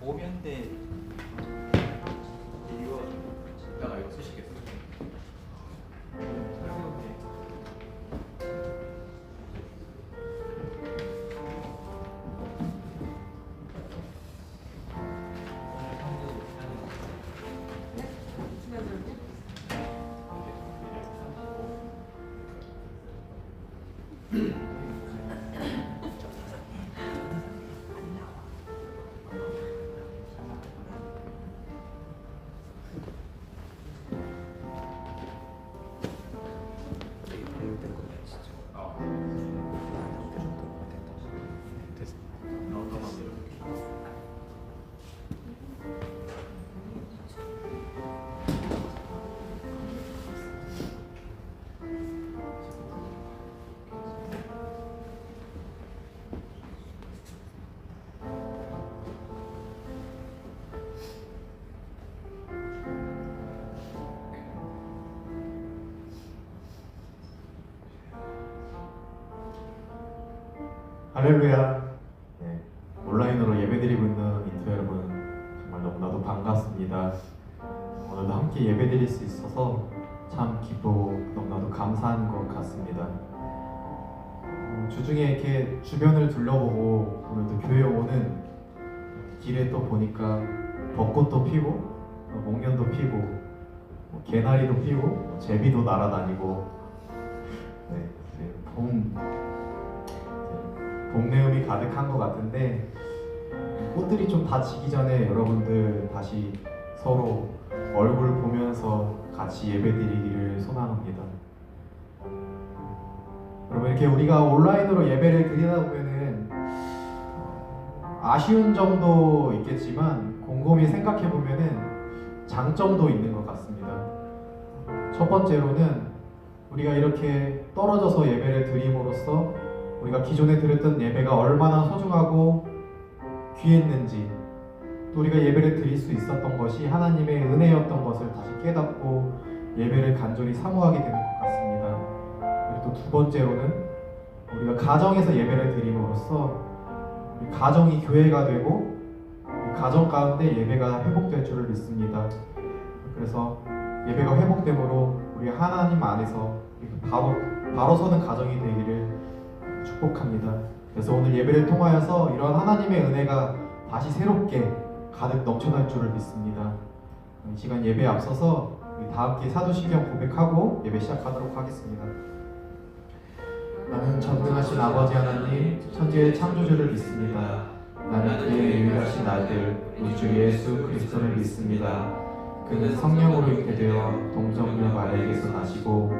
오면대 이거 이따가 이거 쓰시겠어요? 설명해. 할렐루야. 네, 온라인으로 예배드리고 있는 인도 여러분 정말 너무나도 반갑습니다. 오늘도 함께 예배드릴 수 있어서 참 기쁘고 너무나도 감사한 것 같습니다. 주중에 이렇게 주변을 둘러보고 오늘도 교회 오는 길에 또 보니까 벚꽃도 피고 목련도 피고 개나리도 피고 제비도 날아다니고 봄내음이 가득한 것 같은데 꽃들이 좀 다 지기 전에 여러분들 다시 서로 얼굴 보면서 같이 예배드리기를 소망합니다. 여러분 이렇게 우리가 온라인으로 예배를 드리다 보면은 아쉬운 점도 있겠지만 곰곰이 생각해 보면은 장점도 있는 것 같습니다. 첫 번째로는 우리가 이렇게 떨어져서 예배를 드림으로써 우리가 기존에 드렸던 예배가 얼마나 소중하고 귀했는지, 또 우리가 예배를 드릴 수 있었던 것이 하나님의 은혜였던 것을 다시 깨닫고 예배를 간절히 사모하게 되는 것 같습니다. 그리고 또 두 번째로는 우리가 가정에서 예배를 드림으로써 우리 가정이 교회가 되고 우리 가정 가운데 예배가 회복될 줄을 믿습니다. 그래서 예배가 회복됨으로 우리 하나님 안에서 바로 서는 가정이 되기를 축복합니다. 그래서 오늘 예배를 통하여서 이런 하나님의 은혜가 다시 새롭게 가득 넘쳐날 줄을 믿습니다. 이 시간 예배에 앞서서 우리 다 함께 사도신경 고백하고 예배 시작하도록 하겠습니다. 나는 전능하신 아버지 하나님 천지의 창조주를 믿습니다. 나는 그의 유일하신 아들 우리 주 예수 그리스도를 믿습니다. 그는 성령으로 잉태되어 동정녀 마리아에게서 나시고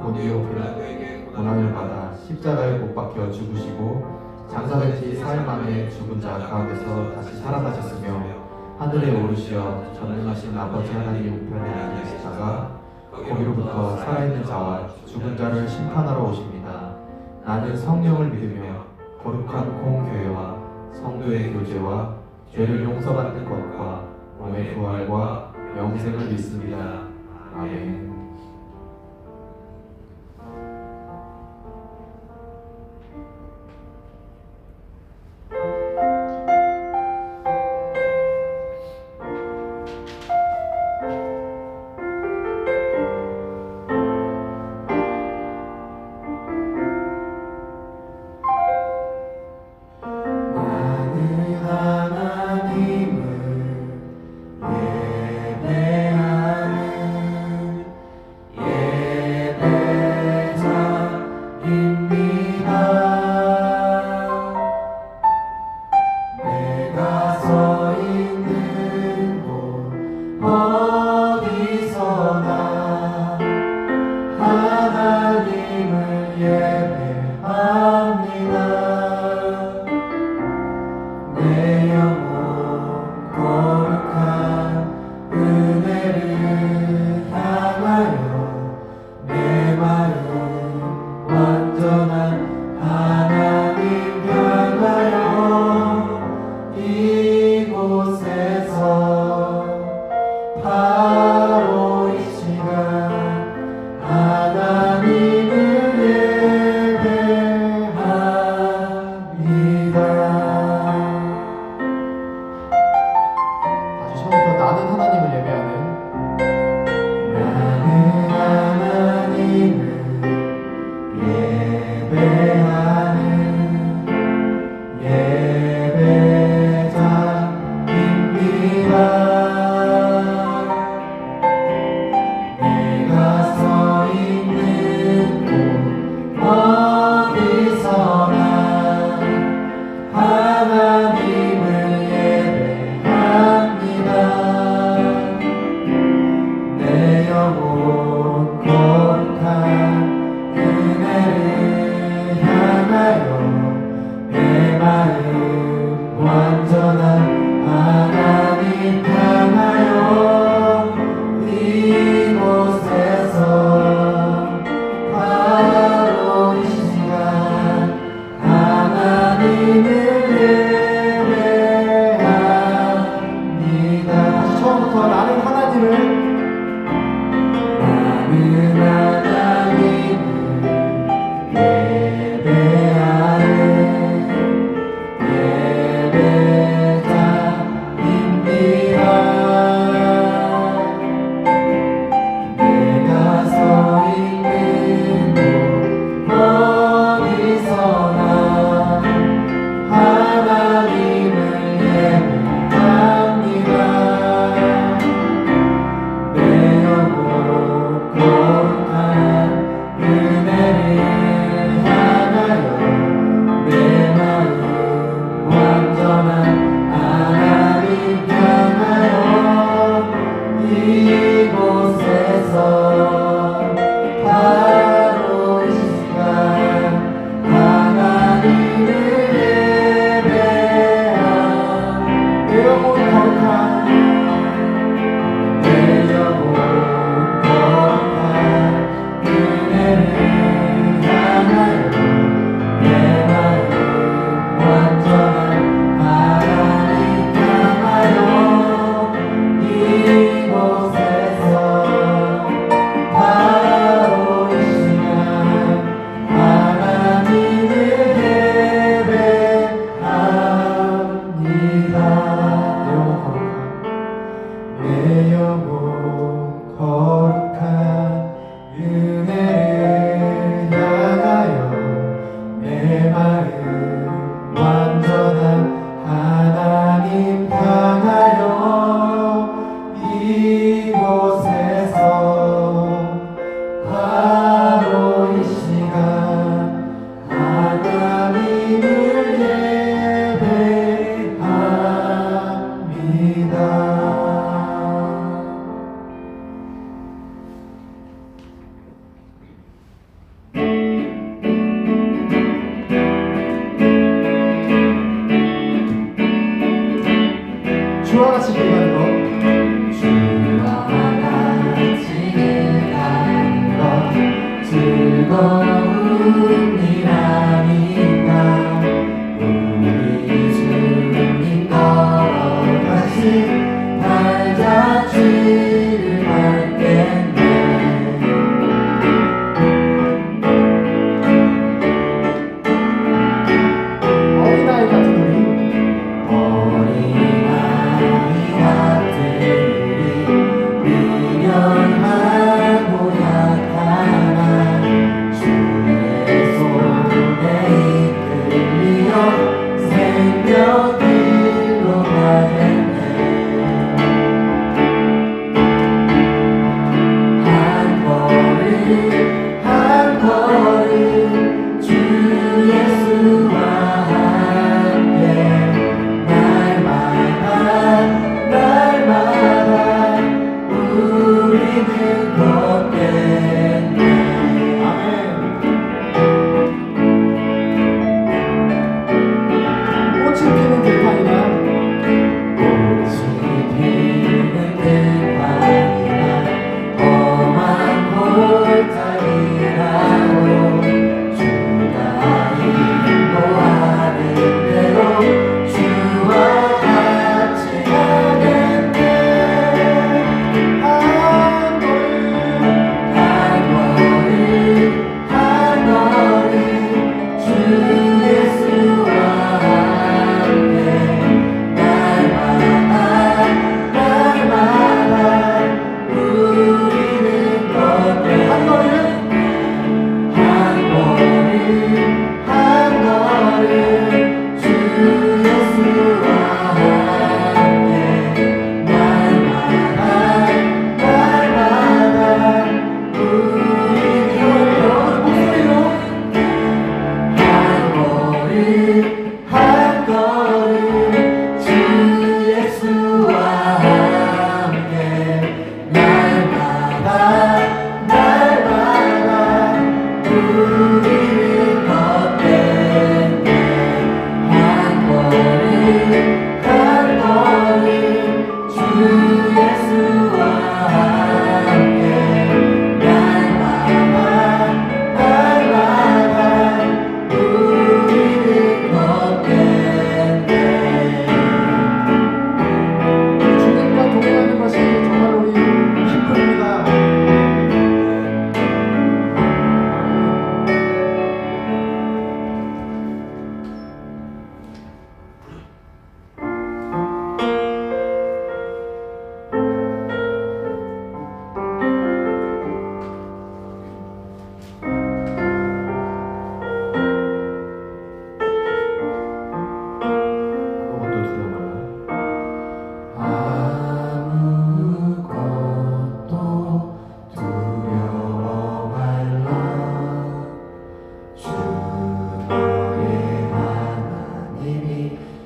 본디오 빌라도에게 고난을 받아 십자가에 못 박혀 죽으시고 장사된 지 사흘 만에 죽은 자 가운데서 다시 살아나셨으며 하늘에 오르시어 전능하신 아버지 하나님 우편에 앉아 계시다가 거기로부터 살아있는 자와 죽은 자를 심판하러 오십니다. 나는 성령을 믿으며 거룩한 공교회와 성도의 교제와 죄를 용서받는 것과 몸의 부활과 영생을 믿습니다. 아멘. 내가 서 있는 곳 어디서나 하나님을 예배합니다. 내 영혼 거룩한 은혜를 향하여 내 마음 완전한 하나님 향하여 이곳에서 바로 이 시간 하나님을 예배한 내 영혼 거룩한 내 영혼 거룩한 은혜를 향하여 내 마음 완전한 하나님 향하여 이곳에서 바로 이 시간 하나님을 예배합니다. 내 영혼 거룩한 은혜를 향하여 내 마음 완전한 하나님 향하여 이곳에서 바로 이 시간 하나님을 예배합니다.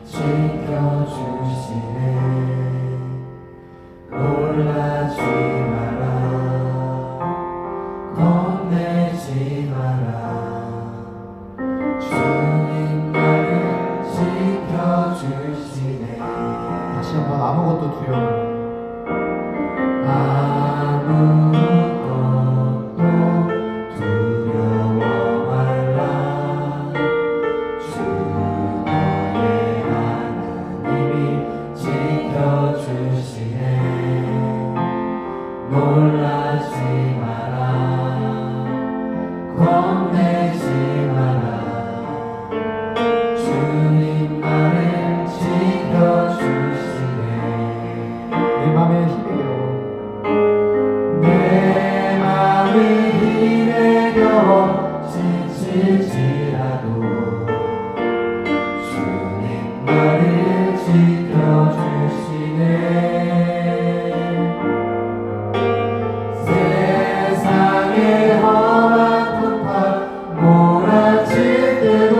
지켜주시네. 놀라지 마라, 겁내지 마라. 주님 나를 지켜주시네. 다시 한번 아무것도 두려워. 아무것도 두려워 말라. 주 너의 하나님이 지켜주시네. 놀라지 마라, 겁내지 마라. 주님 나를 지켜주시네. 내 맘에 힘이 되어 내 맘이 힘에 겨워 지칠지라도 주님 나를 지켜주시네. 세상의 험한 풍파 몰아칠 때도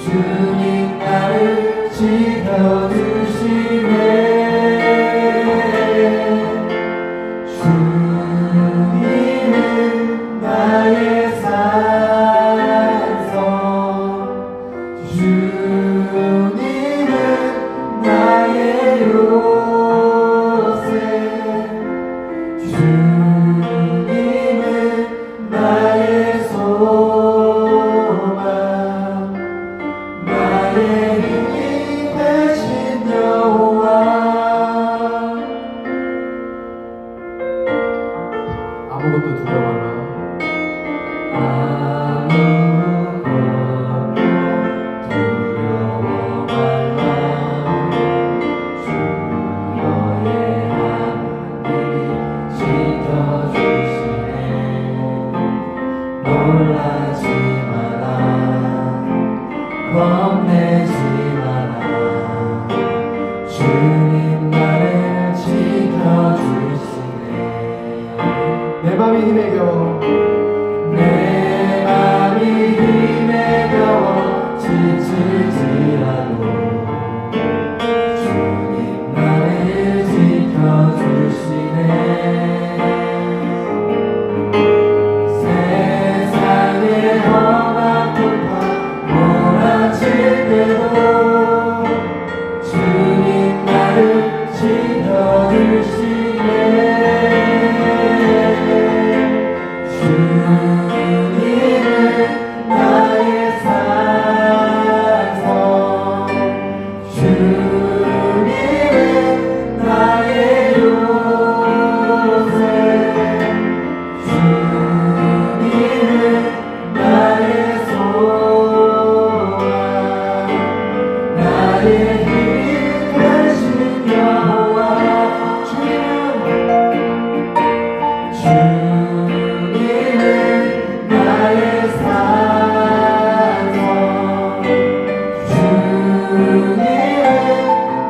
주님 나를 지켜주시네. 주님은 나의 산성, 주님은 나의 요새, 주님은 나의 소망, 나의 힘이 되신 여호와. 아무것도 두려워 말라. 아무것도 두려워 말라. 주 너의 하나님이 지켜주시네. 놀라지 마라, 겁내지 마라. 주님 나를 지켜주시네. 내 맘이 힘에 겨워 내 맘이 힘에 겨워 지칠지라도 주님 나를 지켜주시네. 세상의 험한 풍파 몰아칠 때도 주님 나를 지켜주시네. 주님은 나의 산성, 주님은 나의 요새, 주님은 나의 소망, 나의 힘이 되신 여호와. 주님은 나의 산성, 주님은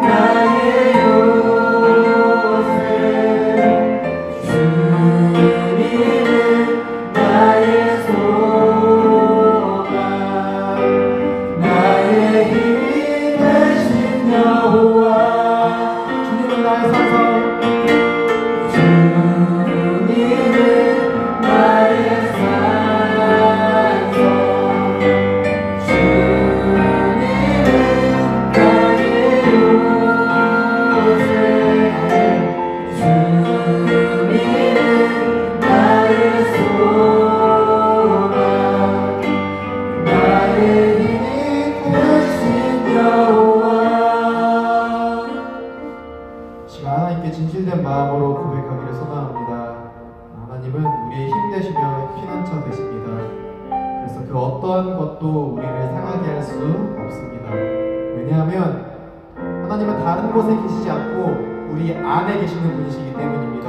나의 요새, 주님은 나의 소망, 나의 힘이 되신 여호와. 주님은 나의 산성 주님은 나의 산성, 주님은 나의 요새, 주님은 나의 소망, 나의 힘이 되신 여호와. 지금 하나님께 진실된 마음으로 고백하기를 소망합니다. 하나님은 우리의 힘 되시며 피난처 되십니다. 그래서 그 어떠한 것도 우리를 상하게 할 수 없습니다. 왜냐하면 하나님은 다른 곳에 계시지 않고 우리 안에 계시는 분이시기 때문입니다.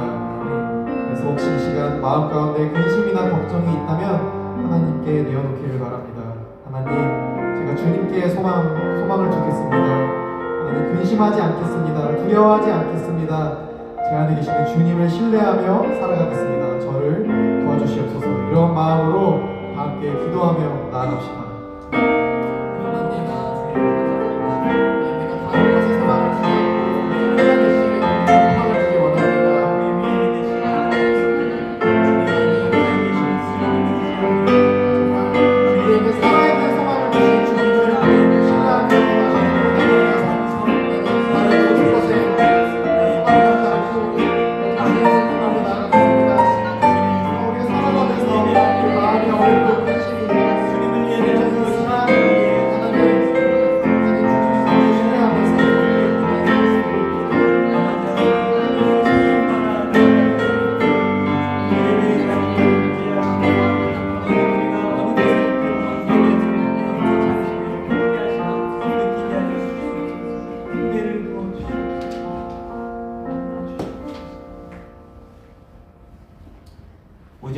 그래서 혹시 이 시간 마음 가운데 근심이나 걱정이 있다면 하나님께 내어놓기를 바랍니다. 하나님, 제가 주님께 소망을 두겠습니다. 하나님, 근심하지 않겠습니다. 두려워하지 않겠습니다. 제 안에 계시는 주님을 신뢰하며 살아가겠습니다. 저를 도와주시옵소서. 이런 마음으로 함께 기도하며 나아갑시다. 하나님, 주님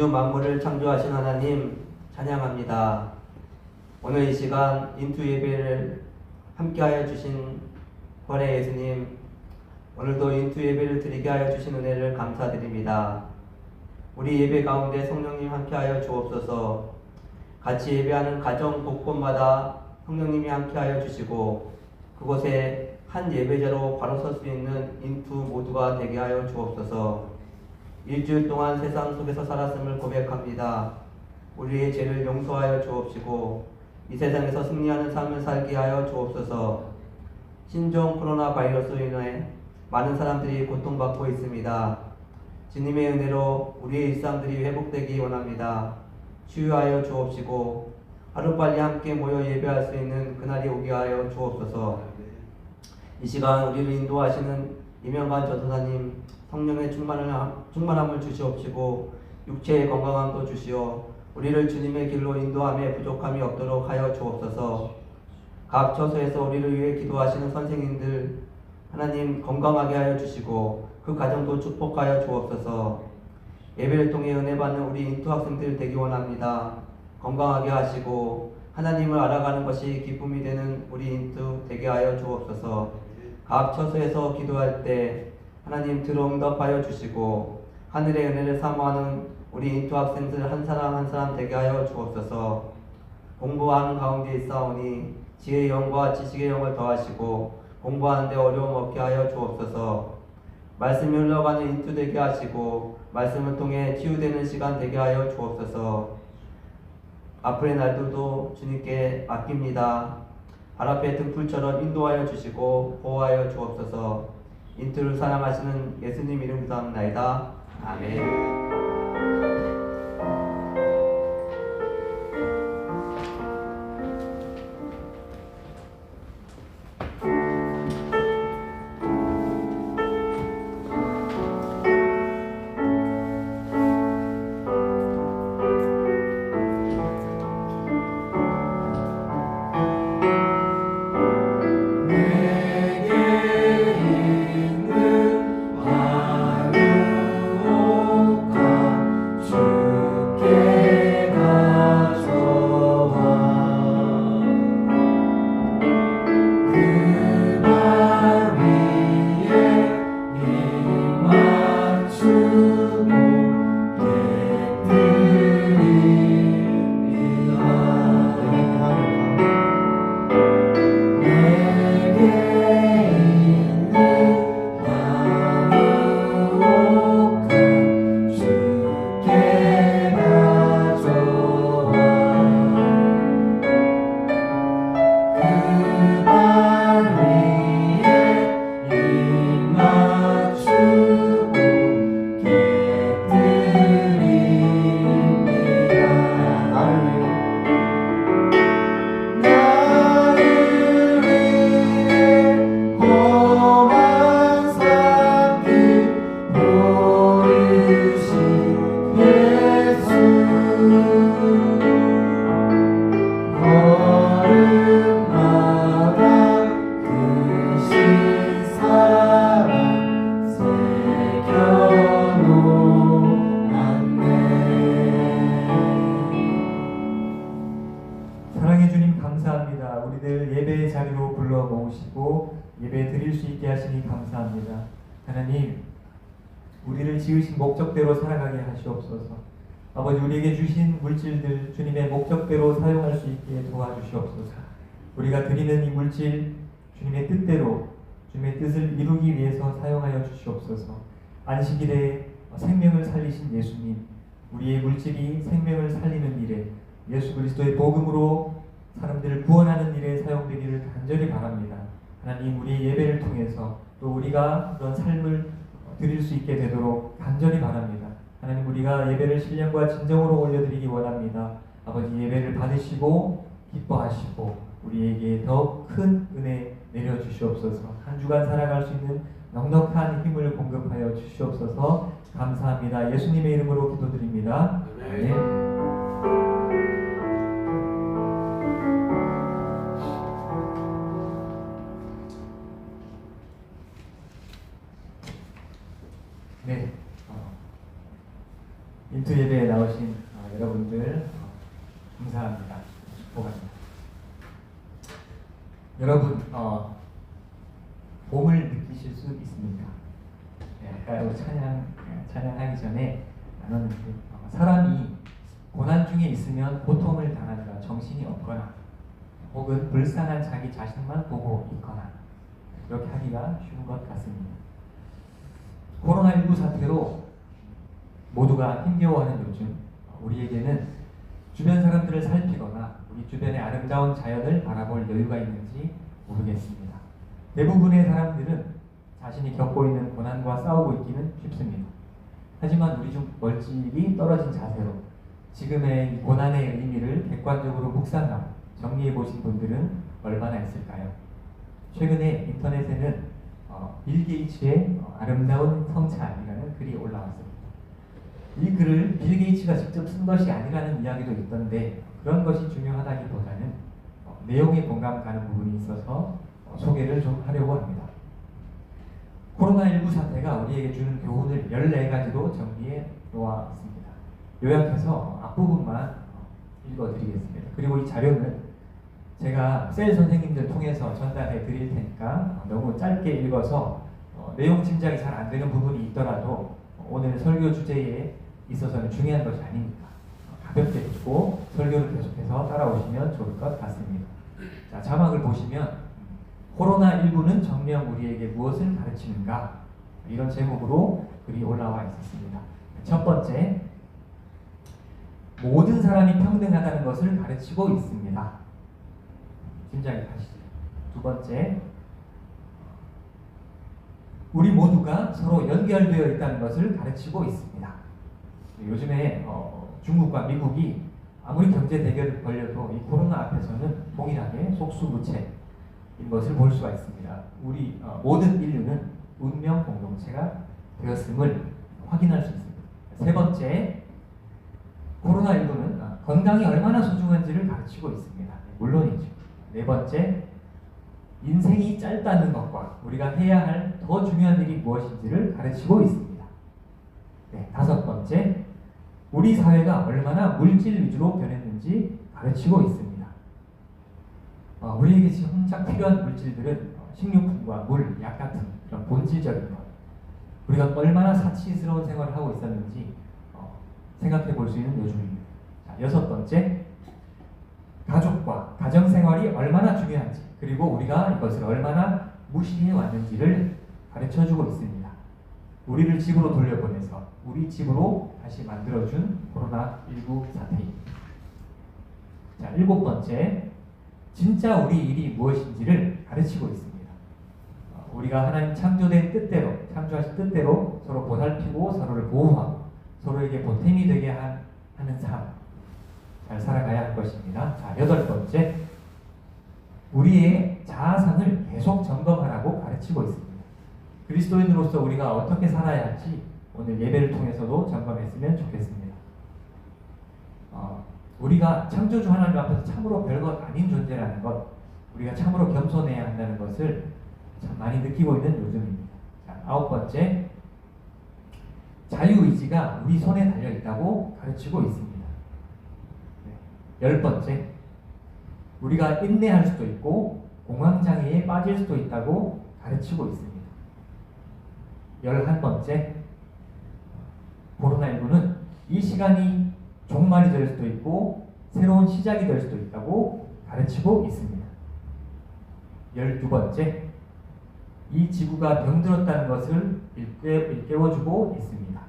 우주 만물을 창조하신 하나님 찬양합니다. 오늘 이 시간 인투 예배를 함께하여 주신 권의 예수님, 오늘도 인투 예배를 드리게 하여 주신 은혜를 감사드립니다. 우리 예배 가운데 성령님 함께하여 주옵소서. 같이 예배하는 가정 곳곳마다 성령님이 함께하여 주시고 그곳에 한 예배자로 바로 설 수 있는 인투 모두가 되게 하여 주옵소서. 일주일 동안 세상 속에서 살았음을 고백합니다. 우리의 죄를 용서하여 주옵시고 이 세상에서 승리하는 삶을 살게 하여 주옵소서. 신종 코로나 바이러스로 인해 많은 사람들이 고통받고 있습니다. 주님의 은혜로 우리의 일상들이 회복되기 원합니다. 치유하여 주옵시고 하루빨리 함께 모여 예배할 수 있는 그날이 오게 하여 주옵소서. 이 시간 우리를 인도하시는 이명관 전도사님 성령의 충만함을 주시옵시고 육체의 건강함도 주시어 우리를 주님의 길로 인도함에 부족함이 없도록 하여 주옵소서. 각 처소에서 우리를 위해 기도하시는 선생님들 하나님 건강하게 하여 주시고 그 가정도 축복하여 주옵소서. 예배를 통해 은혜 받는 우리 인투 학생들 되기 원합니다. 건강하게 하시고 하나님을 알아가는 것이 기쁨이 되는 우리 인투 되게 하여 주옵소서. 각 처소에서 기도할 때 하나님 들어응답하여 주시고 하늘의 은혜를 사모하는 우리 인투 학생들 한 사람 한 사람 되게 하여 주옵소서. 공부하는 가운데 있사오니 지혜의 영과 지식의 영을 더하시고 공부하는데 어려움 없게 하여 주옵소서. 말씀이 흘러가는 인투 되게 하시고 말씀을 통해 치유되는 시간 되게 하여 주옵소서. 앞으로의 날들도 주님께 맡깁니다. 발 앞에 등불처럼 인도하여 주시고 보호하여 주옵소서. 인투를 사랑하시는 예수님 이름 기도합나이다. 아멘. 사랑해 주님 감사합니다. 우리들 예배의 자리로 불러 모으시고 예배 드릴 수 있게 하시니 감사합니다. 하나님, 우리를 지으신 목적대로 살아가게 하시옵소서. 아버지, 우리에게 주신 물질들 주님의 목적대로 사용할 수 있게 도와주시옵소서. 우리가 드리는 이 물질 주님의 뜻대로 주님의 뜻을 이루기 위해서 사용하여 주시옵소서. 안식일에 생명을 살리신 예수님, 우리의 물질이 생명을 살리는 일에 예수 그리스도의 복음으로 사람들을 구원하는 일에 사용되기를 간절히 바랍니다. 하나님, 우리 예배를 통해서 또 우리가 그런 삶을 드릴 수 있게 되도록 간절히 바랍니다. 하나님, 우리가 예배를 신령과 진정으로 올려드리기 원합니다. 아버지, 예배를 받으시고 기뻐하시고 우리에게 더 큰 은혜 내려주시옵소서. 한 주간 살아갈 수 있는 넉넉한 힘을 공급하여 주시옵소서. 감사합니다. 예수님의 이름으로 기도드립니다. 아멘. 네, 인투 예배에 나오신 여러분 봄을 느끼실 수 있습니까? 아까 찬양하기 전에 나눴는데 사람이 고난 중에 있으면 고통을 당하느라 정신이 없거나 혹은 불쌍한 자기 자신만 보고 있거나 그렇게 하기가 쉬운 것 같습니다. 코로나19 사태로 모두가 힘겨워하는 요즘 우리에게는 주변 사람들을 살피거나 우리 주변의 아름다운 자연을 바라볼 여유가 있는지 모르겠습니다. 대부분의 사람들은 자신이 겪고 있는 고난과 싸우고 있기는 쉽습니다. 하지만 우리 중 멀찍이 떨어진 자세로 지금의 이 고난의 의미를 객관적으로 묵상하고 정리해 보신 분들은 얼마나 있을까요? 최근에 인터넷에는 빌 게이츠의 아름다운 성찰이라는 글이 올라왔습니다. 이 글을 빌 게이츠가 직접 쓴 것이 아니라는 이야기도 있던데 그런 것이 중요하다기보다는 내용에 공감 가는 부분이 있어서 소개를 좀 하려고 합니다. 코로나19 사태가 우리에게 주는 교훈을 14가지로 정리해 놓았습니다. 요약해서 앞부분만 읽어드리겠습니다. 그리고 이 자료는 제가 셀 선생님들 통해서 전달해 드릴 테니까 너무 짧게 읽어서 내용 짐작이 잘 안 되는 부분이 있더라도 오늘 설교 주제에 있어서는 중요한 것이 아닙니다. 가볍게 듣고 설교를 계속해서 따라오시면 좋을 것 같습니다. 자, 자막을 보시면 코로나19는 정녕 우리에게 무엇을 가르치는가? 이런 제목으로 글이 올라와 있었습니다. 첫 번째, 모든 사람이 평등하다는 것을 가르치고 있습니다. 짐작이 가시죠. 두 번째, 우리 모두가 서로 연결되어 있다는 것을 가르치고 있습니다. 요즘에 중국과 미국이 아무리 경제 대결을 벌여도 이 코로나 앞에서는 동일하게 속수무책인 것을 볼 수가 있습니다. 우리 모든 인류는 운명 공동체가 되었음을 확인할 수 있습니다. 세 번째, 코로나19는 건강이 얼마나 소중한지를 가르치고 있습니다. 물론이죠. 네 번째, 인생이 짧다는 것과 우리가 해야 할 더 중요한 일이 무엇인지를 가르치고 있습니다. 네, 다섯 번째, 우리 사회가 얼마나 물질 위주로 변했는지 가르치고 있습니다. 우리에게 지금 딱 필요한 물질들은 식료품과 물, 약 같은 그런 본질적인 것, 우리가 얼마나 사치스러운 생활을 하고 있었는지 생각해 볼 수 있는 요즘입니다. 자, 여섯 번째, 가족과 가정생활이 얼마나 중요한지 그리고 우리가 이것을 얼마나 무시해 왔는지를 가르쳐주고 있습니다. 우리를 집으로 돌려보내서 우리 집으로 다시 만들어준 코로나19 사태입니다. 자, 일곱 번째, 진짜 우리 일이 무엇인지를 가르치고 있습니다. 우리가 하나님 창조된 뜻대로, 창조하신 뜻대로 서로 보살피고 서로를 보호하고 서로에게 보탬이 되게 하는 삶, 잘 살아가야 할 것입니다. 자, 여덟 번째, 우리의 자아상을 계속 점검하라고 가르치고 있습니다. 그리스도인으로서 우리가 어떻게 살아야 할지 오늘 예배를 통해서도 점검했으면 좋겠습니다. 우리가 창조주 하나님 앞에서 참으로 별것 아닌 존재라는 것, 우리가 참으로 겸손해야 한다는 것을 참 많이 느끼고 있는 요즘입니다. 자, 아홉 번째, 자유의지가 우리 손에 달려있다고 가르치고 있습니다. 네. 열 번째, 우리가 인내할 수도 있고 공황장애에 빠질 수도 있다고 가르치고 있습니다. 11번째, 코로나19는 이 시간이 종말이 될 수도 있고 새로운 시작이 될 수도 있다고 가르치고 있습니다. 12번째, 이 지구가 병들었다는 것을 일깨워주고 있습니다.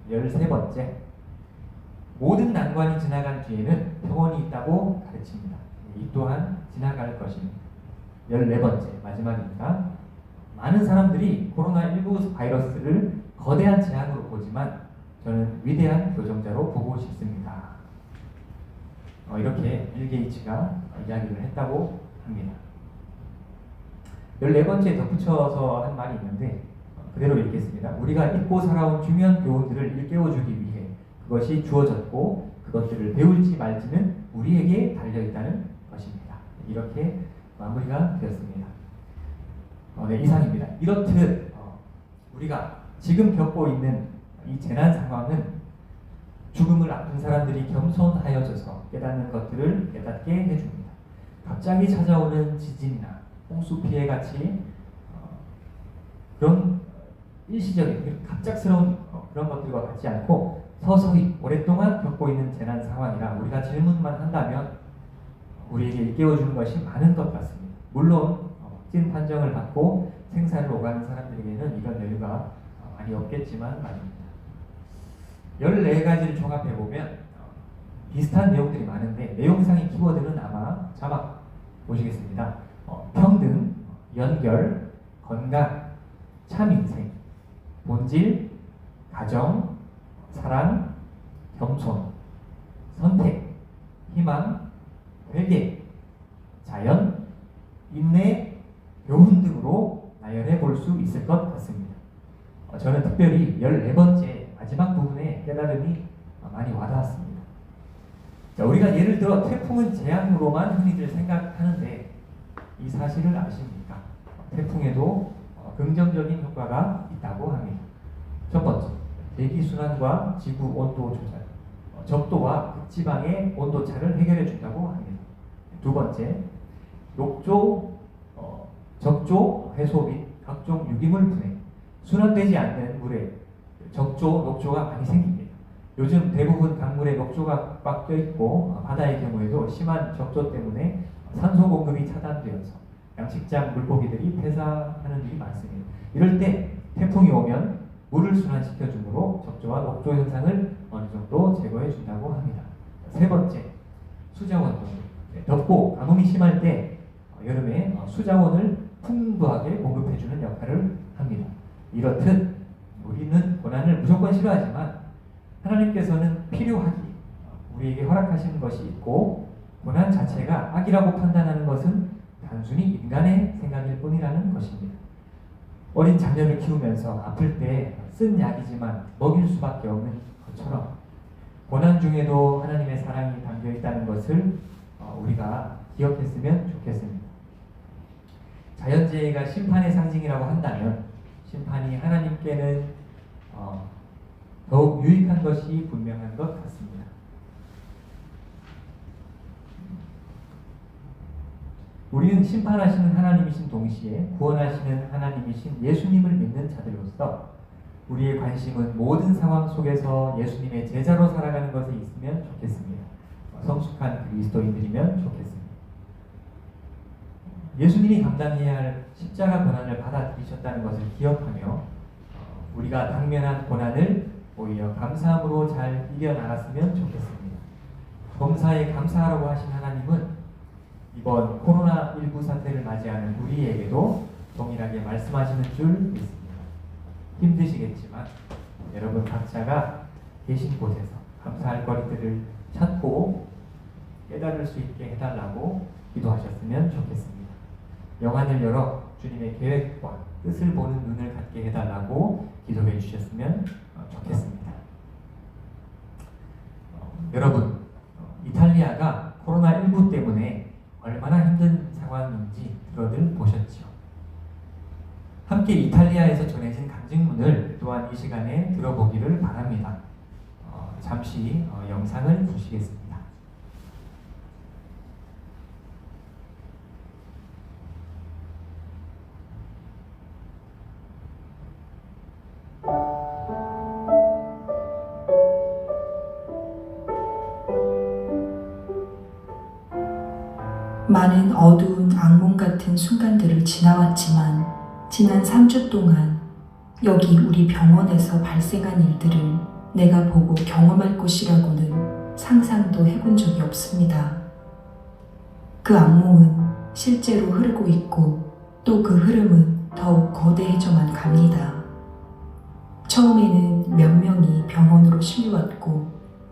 13번째, 모든 난관이 지나간 뒤에는 평온이 있다고 가르칩니다. 이 또한 지나갈 것입니다. 14번째, 마지막입니다. 많은 사람들이 코로나19 바이러스를 거대한 재앙으로 보지만 저는 위대한 교정자로 보고 싶습니다. 이렇게 빌 게이츠가 이야기를 했다고 합니다. 14번째에 덧붙여서 한 말이 있는데 그대로 읽겠습니다. 우리가 잊고 살아온 중요한 교훈들을 일깨워주기 위해 그것이 주어졌고 그것들을 배울지 말지는 우리에게 달려있다는 것입니다. 이렇게 마무리가 되었습니다. 네, 이상입니다. 이렇듯 우리가 지금 겪고 있는 이 재난 상황은 죽음을 앞둔 사람들이 겸손하여져서 깨닫는 것들을 깨닫게 해줍니다. 갑자기 찾아오는 지진이나 홍수 피해 같이 그런 일시적인 갑작스러운 그런 것들과 같지 않고 서서히 오랫동안 겪고 있는 재난 상황이라 우리가 질문만 한다면 우리에게 일깨워주는 것이 많은 것 같습니다. 물론 찐 판정을 받고 생사를 오가는 사람들에게는 이런 여유가 많이 없겠지만 말입니다. 14가지를 종합해보면 비슷한 내용들이 많은데 내용상의 키워드는 아마 자막 보시겠습니다. 평등, 연결, 건강, 참인생, 본질, 가정, 사랑, 겸손, 선택, 희망, 회개, 자연, 인내, 교훈 등으로 나열해 볼 수 있을 것 같습니다. 저는 특별히 14번째 마지막 부분에 깨달음이 많이 와닿았습니다. 자, 우리가 예를 들어 태풍은 재앙으로만 흔히들 생각하는데 이 사실을 아십니까? 태풍에도 긍정적인 효과가 있다고 합니다. 첫 번째, 대기순환과 지구 온도 조절, 적도와 극지방의 온도차를 해결해 준다고 합니다. 두 번째, 적조 해소 및 각종 유기물 분해, 순환되지 않는 물에 녹조가 많이 생깁니다. 요즘 대부분 강물에 녹조가 꽉 껴있고 바다의 경우에도 심한 적조 때문에 산소 공급이 차단되어서 양식장 물고기들이 폐사하는 일이 많습니다. 이럴 때 태풍이 오면 물을 순환시켜 주므로 적조와 녹조 현상을 어느 정도 제거해 준다고 합니다. 세 번째, 수자원 공급. 덥고 가뭄이 심할 때 여름에 수자원을 풍부하게 공급해 주는 역할을 합니다. 이렇듯 우리는 고난을 무조건 싫어하지만 하나님께서는 필요하기 우리에게 허락하시는 것이 있고 고난 자체가 악이라고 판단하는 것은 단순히 인간의 생각일 뿐이라는 것입니다. 어린 자녀를 키우면서 아플 때 쓴 약이지만 먹일 수밖에 없는 것처럼 고난 중에도 하나님의 사랑이 담겨 있다는 것을 우리가 기억했으면 좋겠습니다. 자연재해가 심판의 상징이라고 한다면 심판이 하나님께는 더욱 유익한 것이 분명한 것 같습니다. 우리는 심판하시는 하나님이신 동시에 구원하시는 하나님이신 예수님을 믿는 자들로서 우리의 관심은 모든 상황 속에서 예수님의 제자로 살아가는 것에 있으면 좋겠습니다. 성숙한 그리스도인들이면 좋겠습니다. 예수님이 감당해야 할 십자가 고난을 받아들이셨다는 것을 기억하며 우리가 당면한 고난을 오히려 감사함으로 잘 이겨나갔으면 좋겠습니다. 범사에 감사하라고 하신 하나님은 이번 코로나19 사태를 맞이하는 우리에게도 동일하게 말씀하시는 줄 믿습니다. 힘드시겠지만 여러분 각자가 계신 곳에서 감사할 거리들을 찾고 깨달을 수 있게 해달라고 기도하셨으면 좋겠습니다. 영안을 열어 주님의 계획과 뜻을 보는 눈을 갖게 해달라고 기도해 주셨으면 좋겠습니다. 여러분, 이탈리아가 코로나19 때문에 얼마나 힘든 상황인지 들어들 보셨죠? 함께 이탈리아에서 전해진 간증문을 또한 이 시간에 들어보기를 바랍니다. 잠시 영상을 보시겠습니다. 많은 어두운 악몽 같은 순간들을 지나왔지만 지난 3주 동안 여기 우리 병원에서 발생한 일들을 내가 보고 경험할 것이라고는 상상도 해본 적이 없습니다. 그 악몽은 실제로 흐르고 있고 또 그 흐름은 더욱 거대해져만 갑니다. 처음에는 몇 명이 병원으로 실려왔고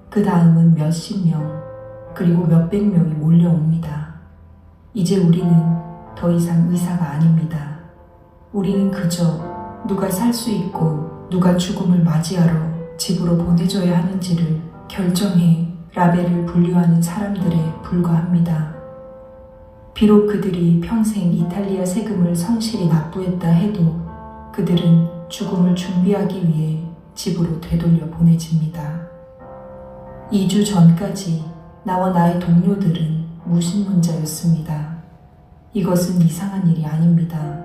그 다음은 몇십 명 그리고 몇백 명이 몰려옵니다. 이제 우리는 더 이상 의사가 아닙니다. 우리는 그저 누가 살 수 있고 누가 죽음을 맞이하러 집으로 보내줘야 하는지를 결정해 라벨을 분류하는 사람들에 불과합니다. 비록 그들이 평생 이탈리아 세금을 성실히 납부했다 해도 그들은 죽음을 준비하기 위해 집으로 되돌려 보내집니다. 2주 전까지 나와 나의 동료들은 무신론자였습니다. 이것은 이상한 일이 아닙니다.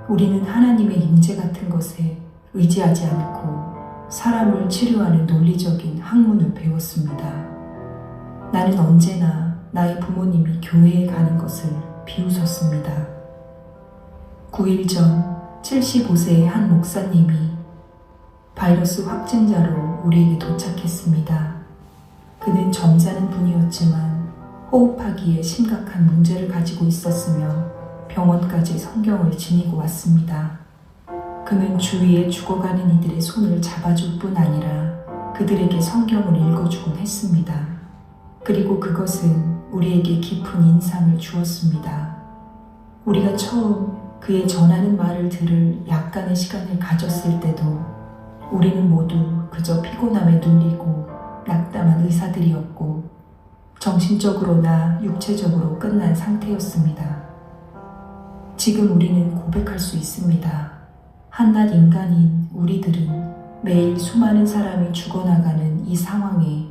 우리는 하나님의 임재 같은 것에 의지하지 않고 사람을 치료하는 논리적인 학문을 배웠습니다. 나는 언제나 나의 부모님이 교회에 가는 것을 비웃었습니다. 9일 전 75세의 한 목사님이 바이러스 확진자로 우리에게 도착했습니다. 그는 점잖은 분이었지만 호흡하기에 심각한 문제를 가지고 있었으며 병원까지 성경을 지니고 왔습니다. 그는 주위에 죽어가는 이들의 손을 잡아줄 뿐 아니라 그들에게 성경을 읽어주곤 했습니다. 그리고 그것은 우리에게 깊은 인상을 주었습니다. 우리가 처음 그의 전하는 말을 들을 약간의 시간을 가졌을 때도 우리는 모두 그저 피곤함에 눌리고 낙담한 의사들이었고 정신적으로나 육체적으로 끝난 상태였습니다. 지금 우리는 고백할 수 있습니다. 한낱 인간인 우리들은 매일 수많은 사람이 죽어나가는 이 상황에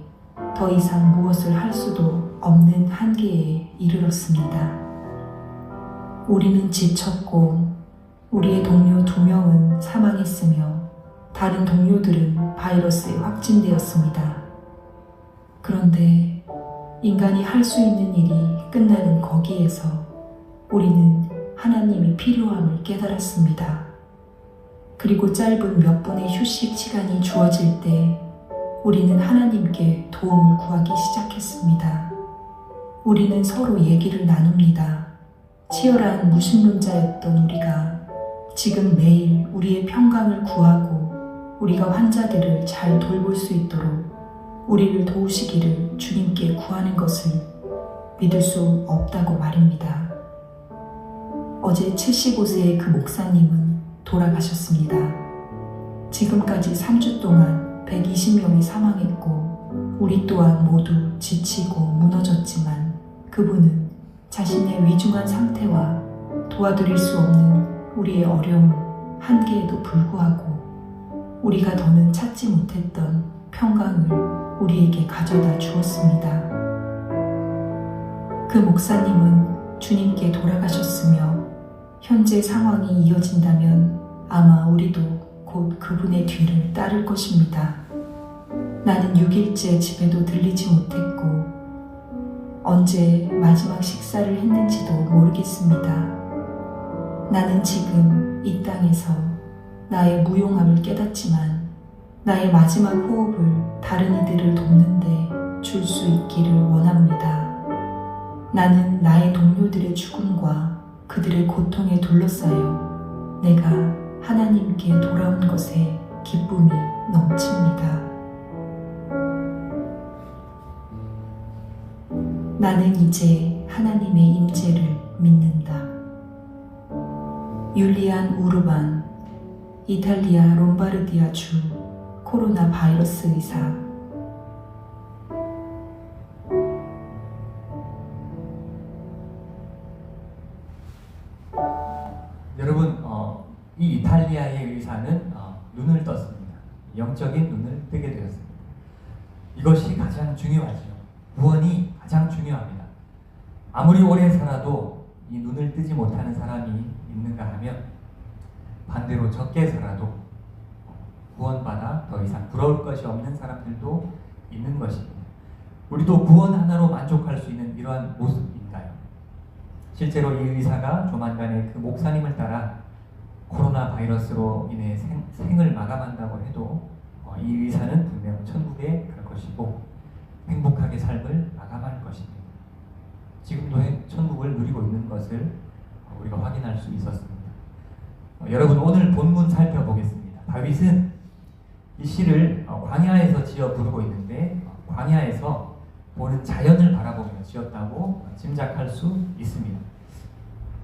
더 이상 무엇을 할 수도 없는 한계에 이르렀습니다. 우리는 지쳤고 우리의 동료 2명은 사망했으며 다른 동료들은 바이러스에 확진되었습니다. 그런데 인간이 할 수 있는 일이 끝나는 거기에서 우리는 하나님이 필요함을 깨달았습니다. 그리고 짧은 몇 분의 휴식 시간이 주어질 때 우리는 하나님께 도움을 구하기 시작했습니다. 우리는 서로 얘기를 나눕니다. 치열한 무신론자였던 우리가 지금 매일 우리의 평강을 구하고 우리가 환자들을 잘 돌볼 수 있도록 우리를 도우시기를 주님께 구하는 것을 믿을 수 없다고 말입니다. 어제 75세의 그 목사님은 돌아가셨습니다. 지금까지 3주 동안 120명이 사망했고 우리 또한 모두 지치고 무너졌지만 그분은 자신의 위중한 상태와 도와드릴 수 없는 우리의 어려움, 한계에도 불구하고 우리가 더는 찾지 못했던 평강을 우리에게 가져다 주었습니다. 그 목사님은 주님께 돌아가셨으며 현재 상황이 이어진다면 아마 우리도 곧 그분의 뒤를 따를 것입니다. 나는 6일째 집에도 들리지 못했고 언제 마지막 식사를 했는지도 모르겠습니다. 나는 지금 이 땅에서 나의 무용함을 깨닫지만 나의 마지막 호흡을 다른 이들을 돕는데 줄 수 있기를 원합니다. 나는 나의 동료들의 죽음과 그들의 고통에 둘러싸여 내가 하나님께 돌아온 것에 기쁨이 넘칩니다. 나는 이제 하나님의 임재를 믿는다. 율리안 우르반, 이탈리아 롬바르디아 주 코로나 바이러스 의사. 여러분, 이 이탈리아의 의사는 눈을 떴습니다. 영적인 눈을 뜨게 되었습니다. 이것이 가장 중요하죠. 구원이 가장 중요합니다. 아무리 오래 살아도 이 눈을 뜨지 못하는 사람이 있는가 하면 반대로 적게 살아도 구원받아 더 이상 부러울 것이 없는 사람들도 있는 것입니다. 우리도 구원 하나로 만족할 수 있는 이러한 모습인가요? 실제로 이 의사가 조만간에 그 목사님을 따라 코로나 바이러스로 인해 생을 마감한다고 해도 이 의사는 분명 천국에 갈 것이고 행복하게 삶을 마감할 것입니다. 지금도 천국을 누리고 있는 것을 우리가 확인할 수 있었습니다. 여러분, 오늘 본문 살펴보겠습니다. 다윗은 이 시를 광야에서 지어 부르고 있는데 광야에서 보는 자연을 바라보며 지었다고 짐작할 수 있습니다.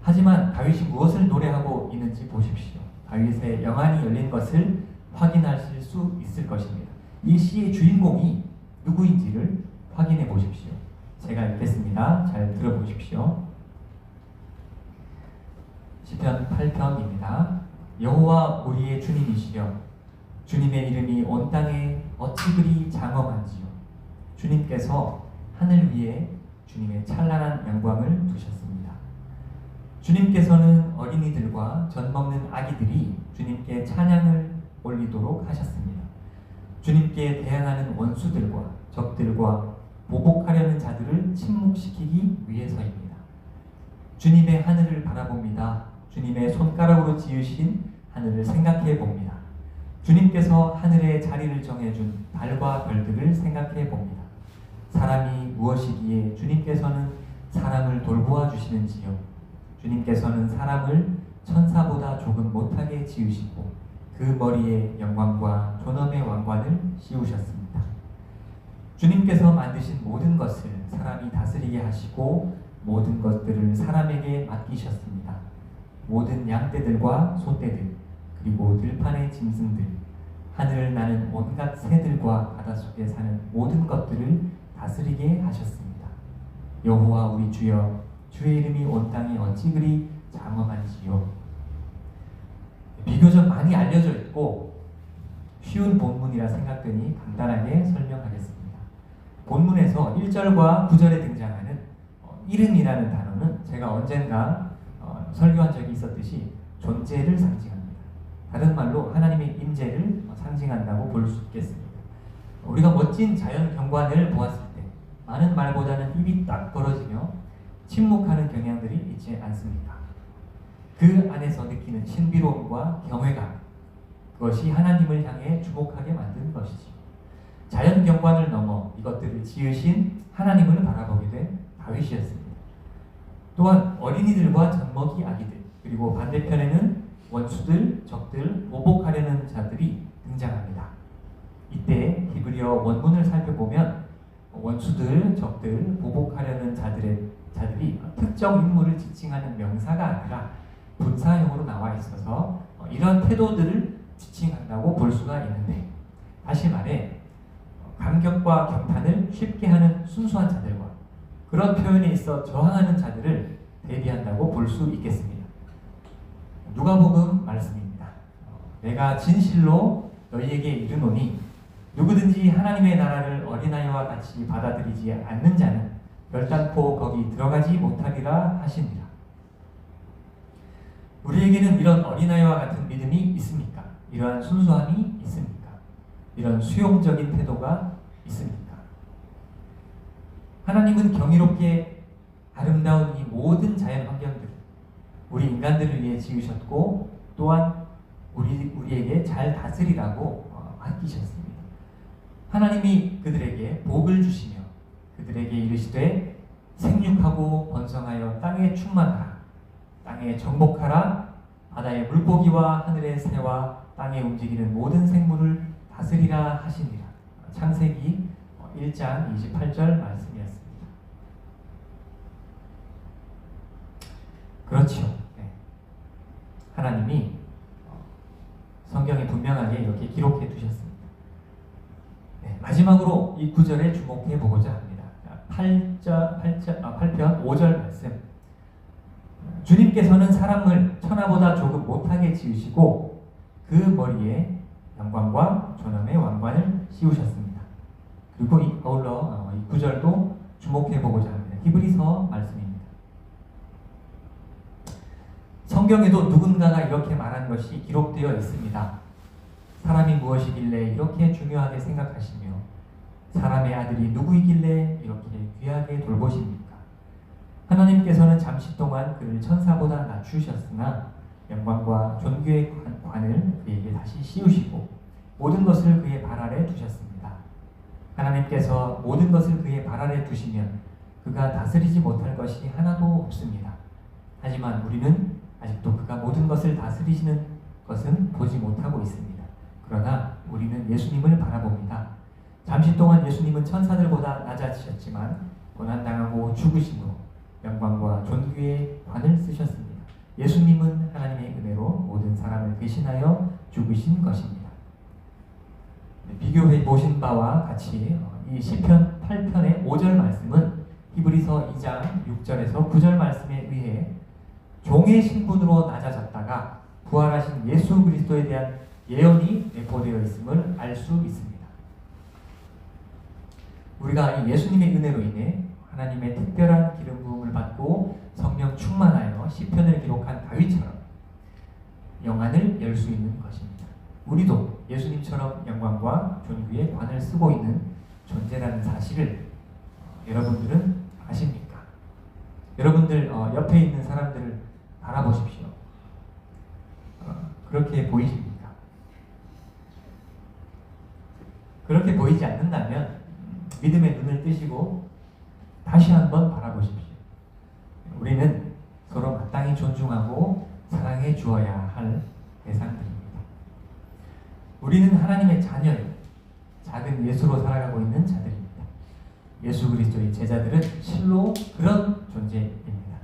하지만 다윗이 무엇을 노래하고 있는지 보십시오. 다윗의 영안이 열린 것을 확인하실 수 있을 것입니다. 이 시의 주인공이 누구인지를 확인해 보십시오. 제가 읽겠습니다. 잘 들어보십시오. 시편 8편입니다. 여호와 우리의 주님이시여, 주님의 이름이 온 땅에 어찌 그리 장엄한지요. 주님께서 하늘 위에 주님의 찬란한 영광을 두셨습니다. 주님께서는 어린이들과 젖 먹는 아기들이 주님께 찬양을 올리도록 하셨습니다. 주님께 대항하는 원수들과 적들과 보복하려는 자들을 침묵시키기 위해서입니다. 주님의 하늘을 바라봅니다. 주님의 손가락으로 지으신 하늘을 생각해 봅니다. 주님께서 하늘에 자리를 정해준 달과 별들을 생각해 봅니다. 사람이 무엇이기에 주님께서는 사람을 돌보아 주시는지요. 주님께서는 사람을 천사보다 조금 못하게 지으시고 그 머리에 영광과 존엄의 왕관을 씌우셨습니다. 주님께서 만드신 모든 것을 사람이 다스리게 하시고 모든 것들을 사람에게 맡기셨습니다. 모든 양떼들과 소떼들, 그리고 들판의 짐승들, 하늘을 나는 온갖 새들과 바닷속에 사는 모든 것들을 다스리게 하셨습니다. 여호와 우리 주여, 주의 이름이 온 땅에 어찌 그리 장엄한지요. 비교적 많이 알려져 있고 쉬운 본문이라 생각되니 간단하게 설명하겠습니다. 본문에서 1절과 9절에 등장하는 이름이라는 단어는 제가 언젠가 설교한 적이 있었듯이 존재를 상징합니다. 다른 말로 하나님의 임재를 상징한다고 볼 수 있겠습니다. 우리가 멋진 자연 경관을 보았을 때 많은 말보다는 입이 딱 벌어지며 침묵하는 경향들이 있지 않습니까? 그 안에서 느끼는 신비로움과 경외감, 그것이 하나님을 향해 주목하게 만든 것이죠. 자연 경관을 넘어 이것들을 지으신 하나님을 바라보게 된 다윗이었습니다. 또한 어린이들과 젖먹이 아기들, 그리고 반대편에는 원수들, 적들, 보복하려는 자들이 등장합니다. 이때 히브리어 원문을 살펴보면 원수들, 적들, 보복하려는 자들이 특정 인물을 지칭하는 명사가 아니라 분사형으로 나와 있어서 이런 태도들을 지칭한다고 볼 수가 있는데, 다시 말해 감격과 경탄을 쉽게 하는 순수한 자들과 그런 표현에 있어 저항하는 자들을 대비한다고 볼 수 있겠습니다. 누가복음 말씀입니다. 내가 진실로 너희에게 이르노니 누구든지 하나님의 나라를 어린아이와 같이 받아들이지 않는 자는 결단코 거기 들어가지 못하리라 하시니라. 우리에게는 이런 어린아이와 같은 믿음이 있습니까? 이러한 순수함이 있습니까? 이런 수용적인 태도가 있습니까? 하나님은 경이롭게 아름다운 이 모든 자연 환경들, 우리 인간들을 위해 지으셨고 또한 우리에게 잘 다스리라고 맡기셨습니다. 하나님이 그들에게 복을 주시며 그들에게 이르시되 생육하고 번성하여 땅에 충만하라, 땅에 정복하라, 바다의 물고기와 하늘의 새와 땅에 움직이는 모든 생물을 다스리라 하시니라. 창세기 1장 28절 말씀이었습니다. 그렇죠. 네. 하나님이 성경에 분명하게 이렇게 기록해 두셨습니다. 네. 마지막으로 이 구절에 주목해 보고자 합니다. 8편 5절 말씀. 주님께서는 사람을 천하보다 조금 못하게 지으시고 그 머리에 영광과 존엄의 왕관을 씌우셨습니다. 그리고 아울러 이 구절도 주목해 보고자 합니다. 히브리서 말씀입니다. 성경에도 누군가가 이렇게 말한 것이 기록되어 있습니다. 사람이 무엇이길래 이렇게 중요하게 생각하시며 사람의 아들이 누구이길래 이렇게 귀하게 돌보십니까? 하나님께서는 잠시 동안 그를 천사보다 낮추셨으나 영광과 존귀의 관을 그에게 다시 씌우시고 모든 것을 그의 발 아래 두셨습니다. 하나님께서 모든 것을 그의 발 아래 두시면 그가 다스리지 못할 것이 하나도 없습니다. 하지만 우리는 아직도 그가 모든 것을 다스리시는 것은 보지 못하고 있습니다. 그러나 우리는 예수님을 바라봅니다. 잠시 동안 예수님은 천사들보다 낮아지셨지만 고난당하고 죽으심으로 영광과 존귀의 관을 쓰셨습니다. 예수님은 하나님의 은혜로 모든 사람을 대신하여 죽으신 것입니다. 비교해 보신 바와 같이 이 시편 8편의 5절 말씀은 히브리서 2장 6절에서 9절 말씀에 의해 종의 신분으로 낮아졌다가 부활하신 예수 그리스도에 대한 예언이 내포되어 있음을 알 수 있습니다. 우리가 이 예수님의 은혜로 인해 하나님의 특별한 기름 부음을 받고 성령 충만하여 시편을 기록한 다윗처럼 영안을 열 수 있는 것입니다. 우리도 예수님처럼 영광과 존귀의 관을 쓰고 있는 존재라는 사실을 여러분들은 아십니까? 여러분들 옆에 있는 사람들을 바라보십시오. 그렇게 보이십니까? 그렇게 보이지 않는다면 믿음의 눈을 뜨시고 다시 한번 바라보십시오. 우리는 서로 마땅히 존중하고 사랑해 주어야 할 대상들입니다. 우리는 하나님의 자녀예요. 작은 예수로 살아가고 있는 자들입니다. 예수 그리스도의 제자들은 실로 그런 존재입니다.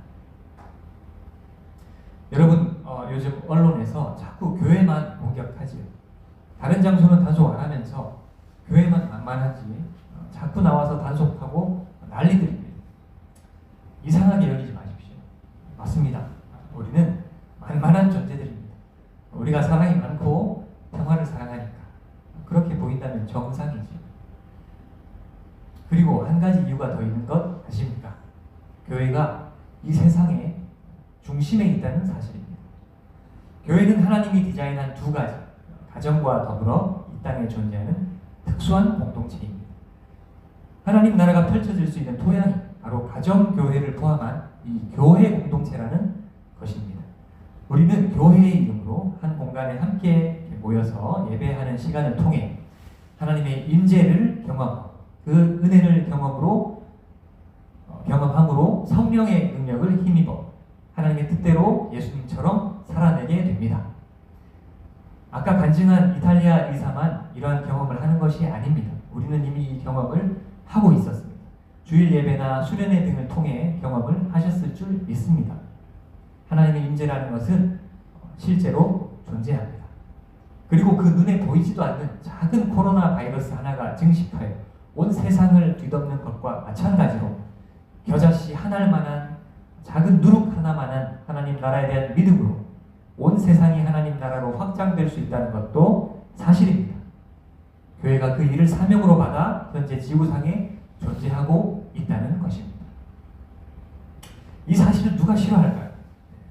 여러분 요즘 언론에서 자꾸 교회만 공격하지요. 다른 장소는 단속 안 하면서 교회만 만만하지 자꾸 나와서 단속하고 난리들입니다. 이상하게 여기지 마십시오. 맞습니다. 우리는 만만한 존재들입니다. 우리가 사랑이 많고 평화를 사랑하니까 그렇게 보인다면 정상이지. 그리고 한 가지 이유가 더 있는 것 아십니까? 교회가 이 세상의 중심에 있다는 사실입니다. 교회는 하나님이 디자인한 두 가지, 가정과 더불어 이 땅에 존재하는 특수한 공동체입니다. 하나님 나라가 펼쳐질 수 있는 토양이 바로 가정교회를 포함한 이 교회 공동체라는 것입니다. 우리는 교회의 이름으로 한 공간에 함께 모여서 예배하는 시간을 통해 하나님의 임재를 경험하고 그 은혜를 경험함으로 성령의 능력을 힘입어 하나님의 뜻대로 예수님처럼 살아내게 됩니다. 아까 간증한 이탈리아 의사만 이러한 경험을 하는 것이 아닙니다. 우리는 이미 이 경험을 하고 있었습니다. 주일 예배나 수련회 등을 통해 경험을 하셨을 줄 믿습니다. 하나님의 임재라는 것은 실제로 존재합니다. 그리고 그 눈에 보이지도 않는 작은 코로나 바이러스 하나가 증식하여 온 세상을 뒤덮는 것과 마찬가지로 겨자씨 한 알만한 작은 누룩 하나만한 하나님 나라에 대한 믿음으로 온 세상이 하나님 나라로 확장될 수 있다는 것도 사실입니다. 교회가 그 일을 사명으로 받아 현재 지구상에 존재하고 있다는 것입니다. 이 사실을 누가 싫어할까요?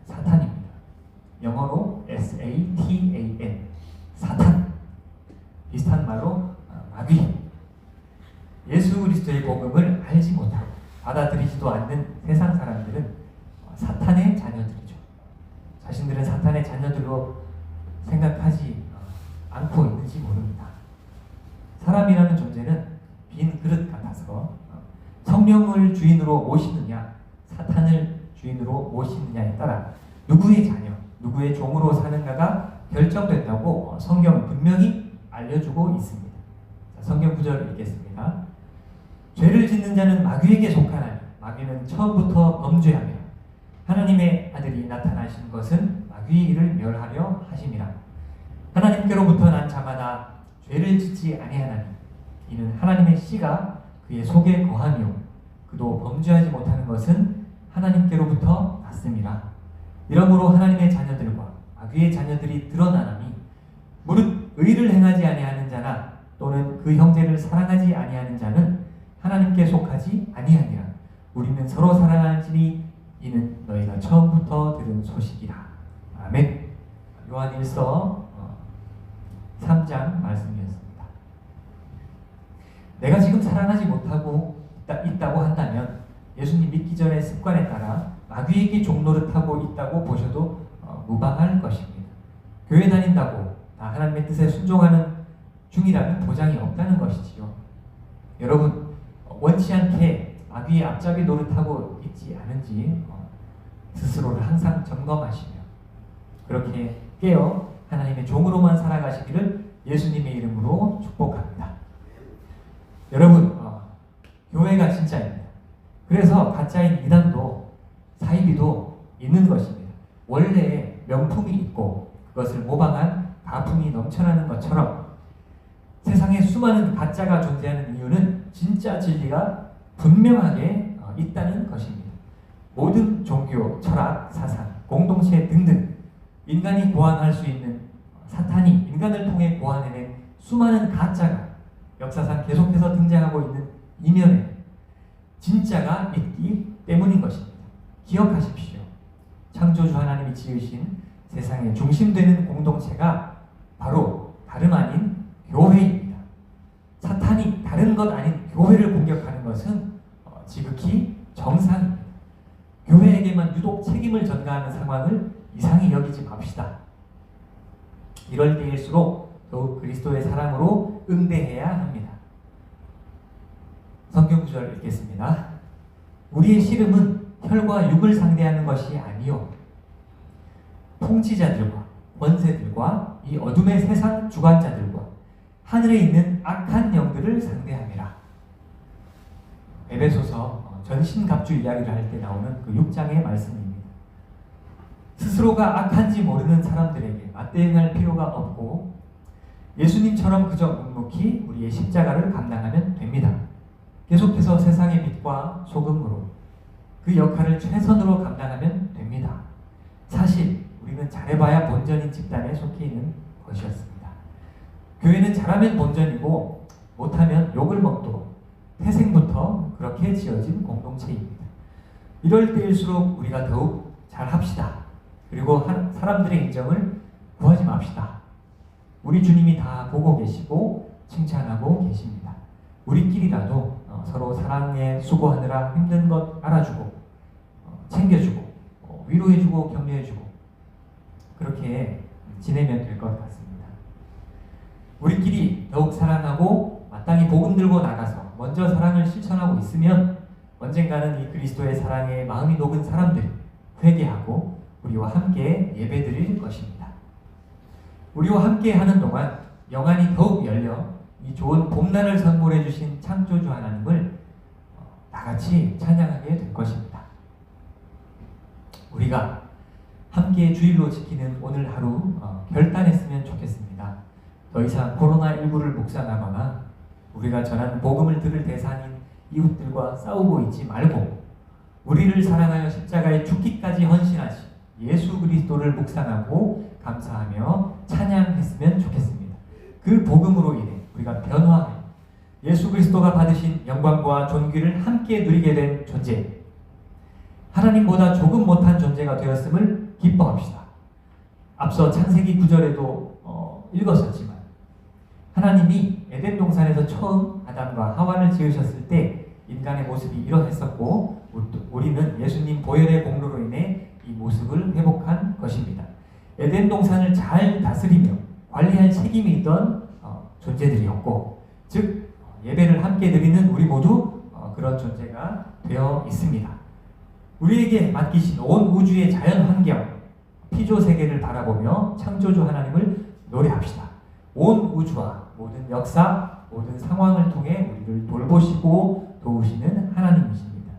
사탄입니다. 영어로 SATAN, 사탄. 비슷한 말로 마귀. 예수 그리스도의 복음을 알지 못하고 받아들이지도 않는 세상 사람들은 사탄의 자녀들이죠. 자신들은 사탄의 자녀들로 생각하지 않고 있는지 모릅니다. 사람이라는 존재는 빈 그릇 같아서 성령을 주인으로 모시느냐 사탄을 주인으로 모시느냐에 따라 누구의 자녀, 누구의 종으로 사는가가 결정된다고 성경은 분명히 알려주고 있습니다. 자, 성경 구절을 읽겠습니다. 죄를 짓는 자는 마귀에게 속하나니 마귀는 처음부터 범죄하며 하나님의 아들이 나타나신 것은 마귀의 일을 멸하려 하심이라. 하나님께로부터 난 자마다 죄를 짓지 아니하나니 이는 하나님의 씨가 그의 속에 거하며 그도 범죄하지 못하는 것은 하나님께로부터 났음이라. 이러므로 하나님의 자녀들과 마귀의 자녀들이 드러나나니 무릇 의를 행하지 아니하는 자나 또는 그 형제를 사랑하지 아니하는 자는 하나님께 속하지 아니하니라. 우리는 서로 사랑할지니 이는 너희가 처음부터 들은 소식이라. 아멘. 요한 1서 3장 말씀이었습니다. 내가 지금 사랑하지 못하고 있다고 한다면 예수님 믿기 전의 습관에 따라 마귀에게 종노릇하고 있다고 보셔도 무방할 것입니다. 교회 다닌다고 다 하나님의 뜻에 순종하는 중이라는 보장이 없다는 것이지요. 여러분 원치 않게 마귀의 앞잡이 노릇하고 있지 않은지 스스로를 항상 점검하시며 그렇게 깨어 하나님의 종으로만 살아가시기를 예수님의 이름으로 축복합니다. 여러분 교회가 진짜입니다. 그래서 가짜인 이단도 사이비도 있는 것입니다. 원래 명품이 있고 그것을 모방한 가품이 넘쳐나는 것처럼 세상에 수많은 가짜가 존재하는 이유는 진짜 진리가 분명하게 있다는 것입니다. 모든 종교, 철학, 사상, 공동체 등등 인간이 고안할 수 있는 사탄이 인간을 통해 고안해낸 수많은 가짜가 역사상 계속해서 등장하고 있는 이면에 진짜가 있기 때문인 것입니다. 기억하십시오. 창조주 하나님이 지으신 세상의 중심되는 공동체가 바로 다름 아닌 교회입니다. 사탄이 다른 것 아닌 교회를 공격하는 것은 지극히 정상입니다. 교회에게만 유독 책임을 전가하는 상황을 이상히 여기지 맙시다. 이럴 때일수록 더욱 그리스도의 사랑으로 응대해야 합니다. 성경 구절 읽겠습니다. 우리의 씨름은 혈과 육을 상대하는 것이 아니요 통치자들과 권세들과 이 어둠의 세상 주관자들과 하늘에 있는 악한 영들을 상대함이라. 에베소서 전신갑주 이야기를 할 때 나오는 그 6장의 말씀입니다. 스스로가 악한지 모르는 사람들에게 맞대응할 필요가 없고 예수님처럼 그저 묵묵히 우리의 십자가를 감당하면 됩니다. 계속해서 세상의 빛과 소금으로 그 역할을 최선으로 감당하면 됩니다. 사실 우리는 잘해봐야 본전인 집단에 속해 있는 것이었습니다. 교회는 잘하면 본전이고 못하면 욕을 먹도록 태생부터 그렇게 지어진 공동체입니다. 이럴 때일수록 우리가 더욱 잘합시다. 그리고 사람들의 인정을 구하지 맙시다. 우리 주님이 다 보고 계시고 칭찬하고 계십니다. 우리끼리라도 서로 사랑에 수고하느라 힘든 것 알아주고 챙겨주고 위로해주고 격려해주고 그렇게 지내면 될 것 같습니다. 우리끼리 더욱 사랑하고 마땅히 복음 들고 나가서 먼저 사랑을 실천하고 있으면 언젠가는 이 그리스도의 사랑에 마음이 녹은 사람들이 회개하고 우리와 함께 예배드릴 것입니다. 우리와 함께 하는 동안 영안이 더욱 열려 이 좋은 봄날을 선물해 주신 창조주 하나님을 다같이 찬양하게 될 것입니다. 우리가 함께 주일로 지키는 오늘 하루 결단했으면 좋겠습니다. 더 이상 코로나19를 묵상하거나 우리가 전하는 복음을 들을 대상인 이웃들과 싸우고 있지 말고 우리를 사랑하여 십자가에 죽기까지 헌신하신 예수 그리스도를 묵상하고 감사하며 찬양했으면 좋겠습니다. 그 복음으로 인해 우리가 변화하여 예수 그리스도가 받으신 영광과 존귀를 함께 누리게 된 존재, 하나님보다 조금 못한 존재가 되었음을 기뻐합시다. 앞서 창세기 9절에도 읽었었지만 하나님이 에덴 동산에서 처음 아담과 하와를 지으셨을 때 인간의 모습이 이러했었고 우리는 예수님 보혈의 공로로 인해 이 모습을 회복한 것입니다. 에덴 동산을 잘 다스리며 관리할 책임이 있던 존재들이었고 즉 예배를 함께 드리는 우리 모두 그런 존재가 되어 있습니다. 우리에게 맡기신 온 우주의 자연 환경, 피조 세계를 바라보며 창조주 하나님을 노래합시다. 온 우주와 모든 역사, 모든 상황을 통해 우리를 돌보시고 도우시는 하나님이십니다.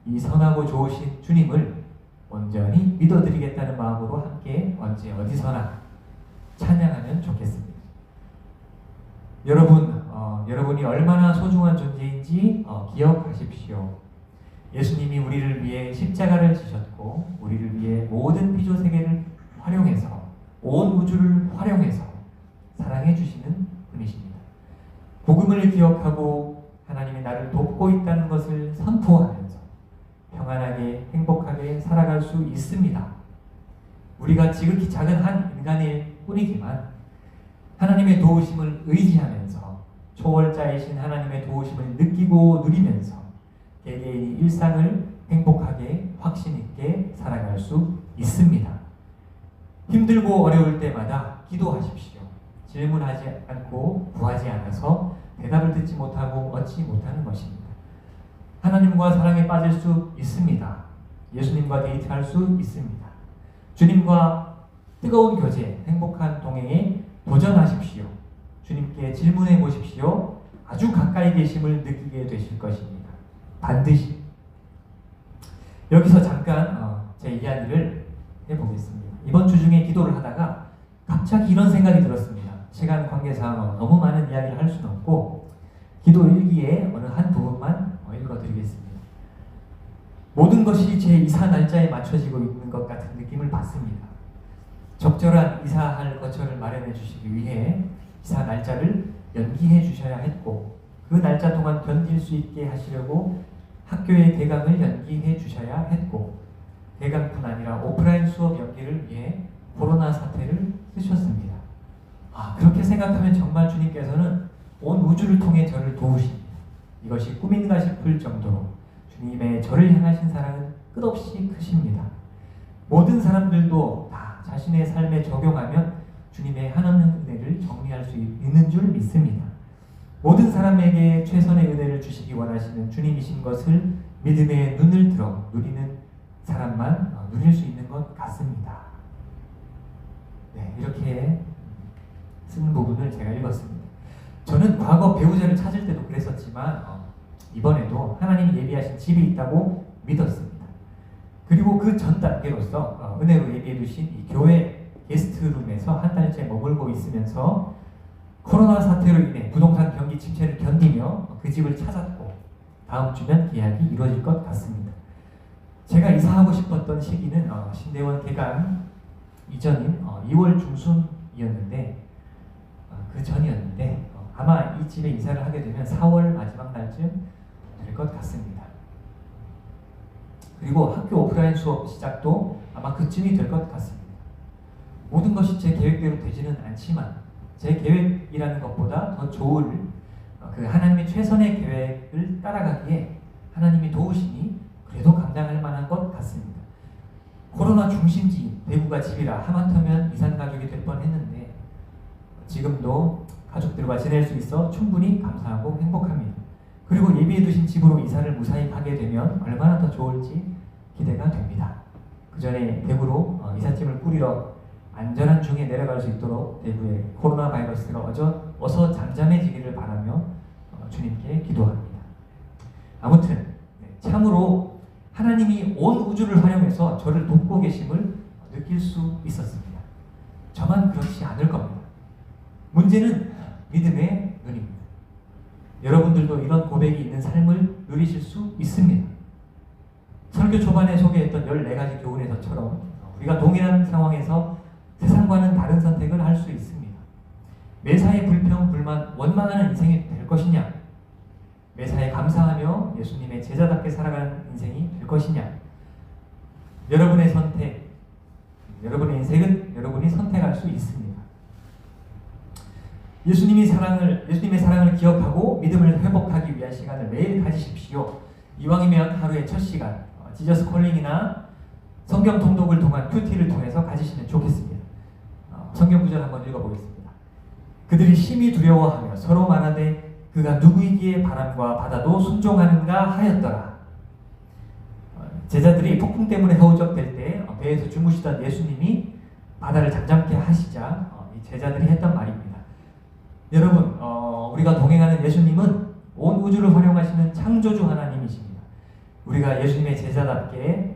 이 선하고 좋으신 주님을 온전히 믿어드리겠다는 마음으로 함께 언제 어디서나 찬양하면 좋겠습니다. 여러분이 얼마나 소중한 존재인지 기억하십시오. 예수님이 우리를 위해 십자가를 지셨고 우리를 위해 모든 피조 세계를 활용해서 온 우주를 활용해서 사랑해 주시는 분이십니다. 복음을 기억하고 하나님이 나를 돕고 있다는 것을 선포하면서 평안하게 행복하게 살아갈 수 있습니다. 우리가 지극히 작은 한 인간일 뿐이지만 하나님의 도우심을 의지하면서 초월자이신 하나님의 도우심을 느끼고 누리면서 개개인이 일상을 행복하게 확신 있게 살아갈 수 있습니다. 힘들고 어려울 때마다 기도하십시오. 질문하지 않고 구하지 않아서 대답을 듣지 못하고 얻지 못하는 것입니다. 하나님과 사랑에 빠질 수 있습니다. 예수님과 데이트할 수 있습니다. 주님과 뜨거운 교제, 행복한 동행에 도전하십시오. 주님께 질문해 보십시오. 아주 가까이 계심을 느끼게 되실 것입니다. 반드시. 여기서 잠깐 제 이야기를 해보겠습니다. 이번 주 중에 기도를 하다가 갑자기 이런 생각이 들었습니다. 시간 관계상 너무 많은 이야기를 할 수는 없고 기도 일기에 어느 한 부분만 읽어드리겠습니다. 모든 것이 제 이사 날짜에 맞춰지고 있는 것 같은 느낌을 받습니다. 적절한 이사할 거처를 마련해 주시기 위해 이사 날짜를 연기해 주셔야 했고 그 날짜 동안 견딜 수 있게 하시려고 학교의 개강을 연기해 주셔야 했고 개강뿐 아니라 오프라인 수업 연기를 위해 코로나 사태를 쓰셨습니다. 그렇게 생각하면 정말 주님께서는 온 우주를 통해 저를 도우십니다. 이것이 꿈인가 싶을 정도로 주님의 저를 향하신 사랑은 끝없이 크십니다. 모든 사람들도 다 자신의 삶에 적용하면 주님의 한없는 은혜를 정리할 수 있는 줄 믿습니다. 모든 사람에게 최선의 은혜를 주시기 원하시는 주님이신 것을 믿음의 눈을 들어 누리는 사람만 누릴 수 있는 것 같습니다. 네, 이렇게 쓴 부분을 제가 읽었습니다. 저는 과거 배우자를 찾을 때도 그랬었지만 이번에도 하나님이 예비하신 집이 있다고 믿었습니다. 그리고 그 전 단계로서 은혜로 예비해 두신 이 교회 게스트룸에서 한 달째 머물고 있으면서 코로나 사태로 인해 부동산 경기 침체를 견디며 그 집을 찾았고 다음 주면 계약이 이루어질 것 같습니다. 제가 이사하고 싶었던 시기는 신대원 개강 이전인 2월 중순이었는데 그 전이었는데 아마 이 집에 이사를 하게 되면 4월 마지막 날쯤 될 것 같습니다. 그리고 학교 오프라인 수업 시작도 아마 그쯤이 될 것 같습니다. 모든 것이 제 계획대로 되지는 않지만 제 계획이라는 것보다 더 좋을 그 하나님의 최선의 계획을 따라가기에 하나님이 도우시니 그래도 감당할 만한 것 같습니다. 코로나 중심지인 대구가 집이라 하마터면 이산가족이 될 뻔했는데 지금도 가족들과 지낼 수 있어 충분히 감사하고 행복합니다. 그리고 예비해 두신 집으로 이사를 무사히 가게 되면 얼마나 더 좋을지 기대가 됩니다. 그 전에 대구로 이삿짐을 꾸리러 안전한 중에 내려갈 수 있도록 대구의 코로나 바이러스가 어서 잠잠해지기를 바라며 주님께 기도합니다. 아무튼 참으로 하나님이 온 우주를 활용해서 저를 돕고 계심을 느낄 수 있었습니다. 저만 그렇지 않을 겁니다. 문제는 믿음의 눈입니다. 여러분들도 이런 고백이 있는 삶을 누리실 수 있습니다. 설교 초반에 소개했던 14가지 교훈에서처럼 우리가 동일한 상황에서 세상과는 다른 선택을 할 수 있습니다. 매사에 불평, 불만, 원망하는 인생이 될 것이냐? 매사에 감사하며 예수님의 제자답게 살아가는 인생이 될 것이냐? 여러분의 선택, 여러분의 인생은 여러분이 선택할 수 있습니다. 예수님의 사랑을 기억하고 믿음을 회복하기 위한 시간을 매일 가지십시오. 이왕이면 하루의 첫 시간, 지저스 콜링이나 성경 통독을 통한 큐티를 통해서 가지시면 좋겠습니다. 성경 구절 한번 읽어보겠습니다. 그들이 심히 두려워하며 서로 말하되 그가 누구이기에 바람과 바다도 순종하는가 하였더라. 제자들이 폭풍 때문에 허우적될 때 배에서 주무시던 예수님이 바다를 잠잠케 하시자 이 제자들이 했던 말입니다. 여러분, 우리가 동행하는 예수님은 온 우주를 활용하시는 창조주 하나님이십니다. 우리가 예수님의 제자답게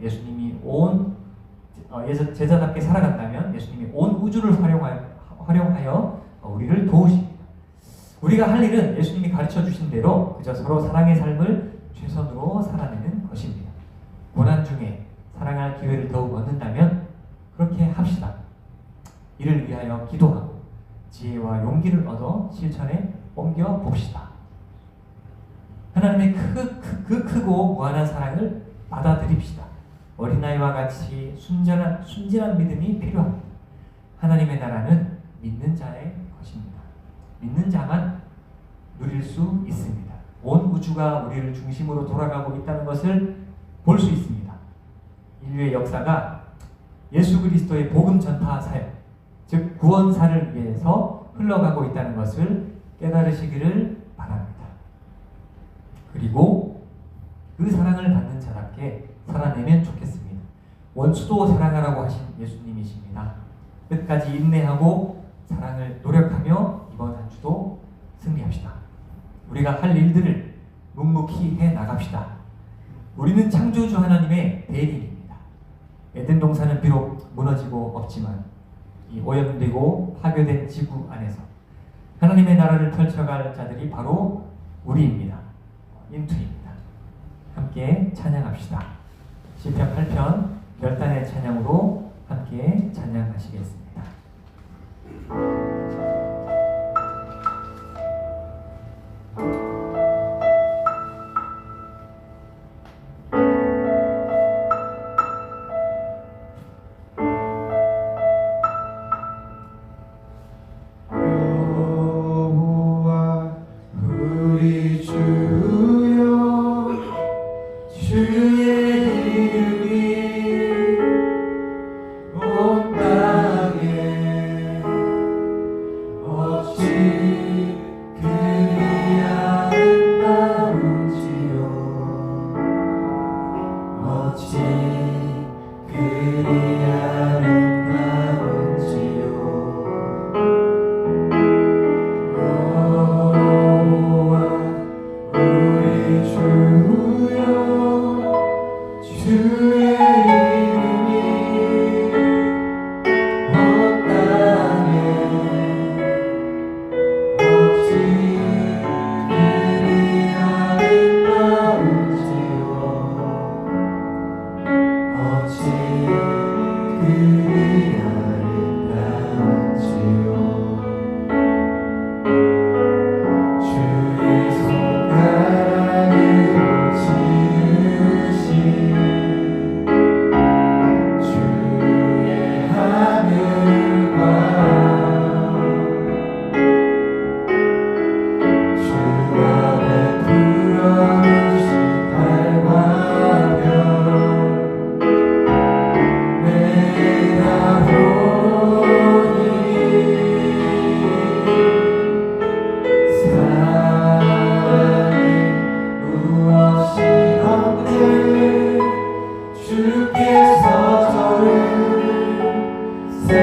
제자답게 살아간다면 예수님이 온 우주를 활용하여 우리를 도우십니다. 우리가 할 일은 예수님이 가르쳐 주신 대로 그저 서로 사랑의 삶을 최선으로 살아내는 것입니다. 고난 중에 사랑할 기회를 더욱 얻는다면 그렇게 합시다. 이를 위하여 기도하고 지혜와 용기를 얻어 실천에 옮겨 봅시다. 하나님의 크고 무한한 사랑을 받아들입시다. 어린아이와 같이 순진한 믿음이 필요합니다. 하나님의 나라는 믿는 자의 것입니다. 믿는 자만 누릴 수 있습니다. 온 우주가 우리를 중심으로 돌아가고 있다는 것을 볼 수 있습니다. 인류의 역사가 예수 그리스도의 복음 전파 사역, 즉 구원사를 위해서 흘러가고 있다는 것을 깨달으시기를 바랍니다. 그리고 그 사랑을 받는 자답게 살아내면 좋겠습니다. 원수도 사랑하라고 하신 예수님이십니다. 끝까지 인내하고 사랑을 노력하며 이번 한 주도 승리합시다. 우리가 할 일들을 묵묵히 해 나갑시다. 우리는 창조주 하나님의 대리인입니다. 에덴 동산은 비록 무너지고 없지만 이 오염되고 파괴된 지구 안에서 하나님의 나라를 펼쳐갈 자들이 바로 우리입니다. 인투입니다. 함께 찬양합시다. 시편 8편 결단의 찬양으로 함께 찬양하시겠습니다.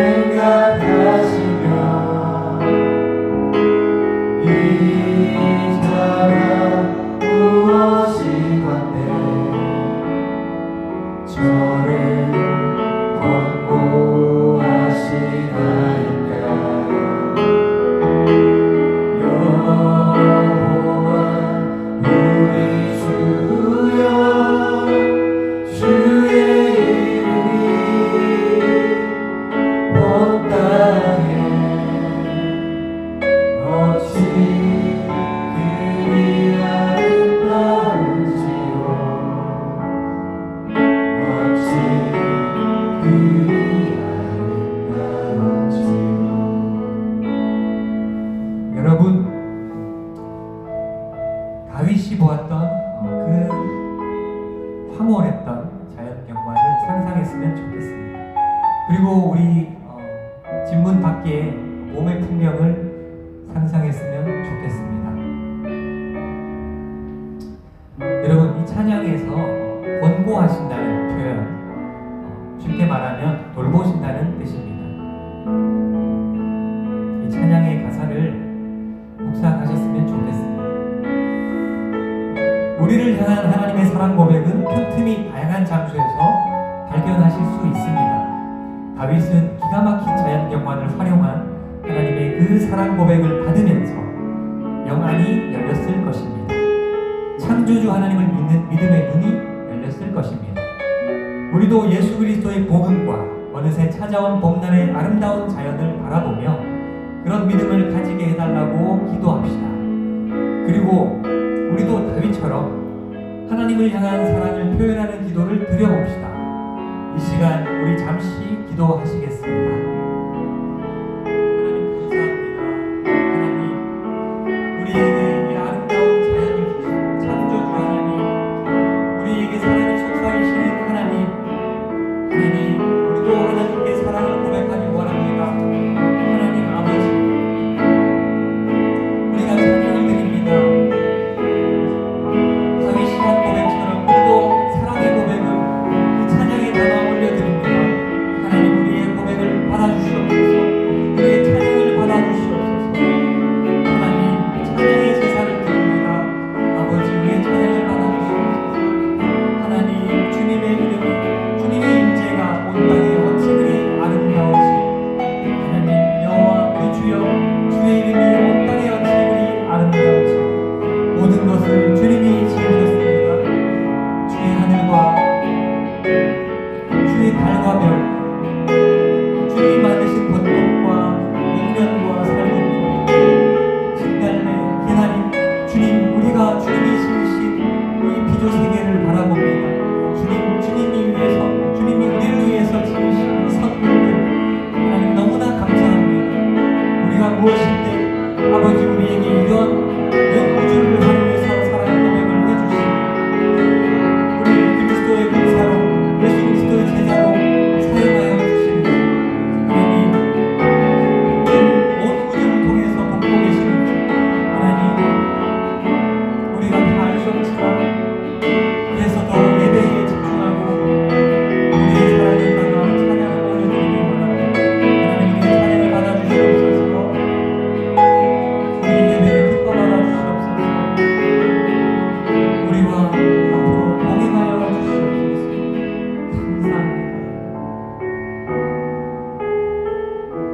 생각하시며 이 자가 무엇이건데 저를 권고하시나이까. 여호와 우리 주여 주의 이름이 온 땅에 어찌 그리 아름다운지요. 어찌 그리 아름다운지요. 여러분, 다윗이 보았던 그 황홀했던 자연 경관을 상상했으면 좋겠습니다. 그리고 우리 집문 밖에 봄의 풍경을 상상했으면 좋겠습니다. 여러분, 이 찬양에서 권고하신다는 표현, 쉽게 말하면 돌보신다는 뜻입니다. 이 찬양의 가사를 묵상하셨으면 좋겠습니다. 우리를 향한 하나님의 사랑 고백은 틈틈이 다양한 장소에서 발견하실 수 있습니다. 다윗은 기가 막힌 자연 경관을 활용한 하나님의 그 사랑 고백을 받으면서 영안이 열렸을 것입니다. 창조주 하나님을 믿는 믿음의 눈이 열렸을 것입니다. 우리도 예수 그리스도의 복음과 어느새 찾아온 봄날의 아름다운 자연을 바라보며 그런 믿음을 가지게 해달라고 기도합시다. 그리고 우리도 다윗처럼 하나님을 향한 사랑을 표현하는 기도를 드려봅시다. 이 시간 우리 잠시 기도하시겠습니다.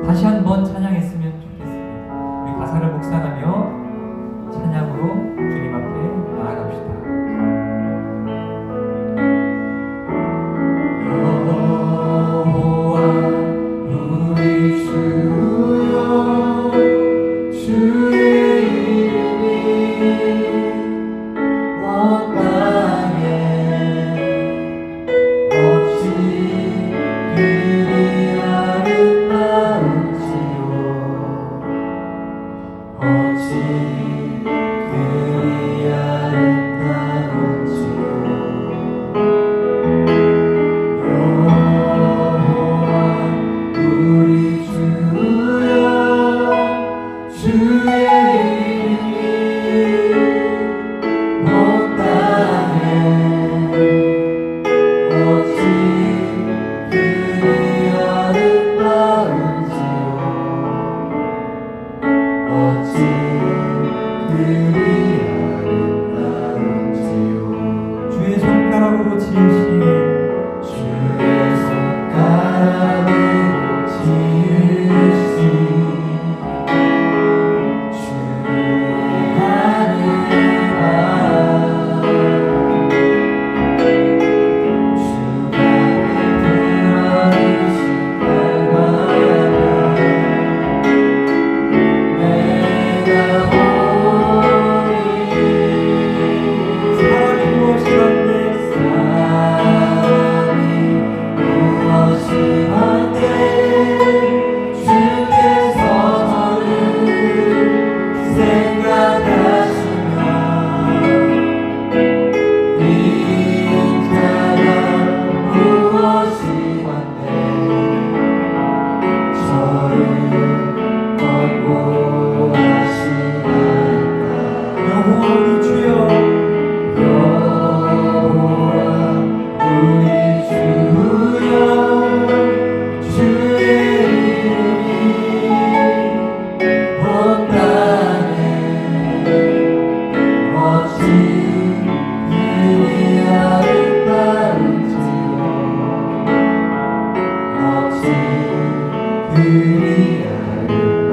다시 한번 찬양했으면 좋겠습니다. 우리 가사를 묵상하며 찬양으로 주님 앞에 나아갑시다. 여호와 우리 주여 주의 이름이 온 땅에 어찌 그리 아름다운지요.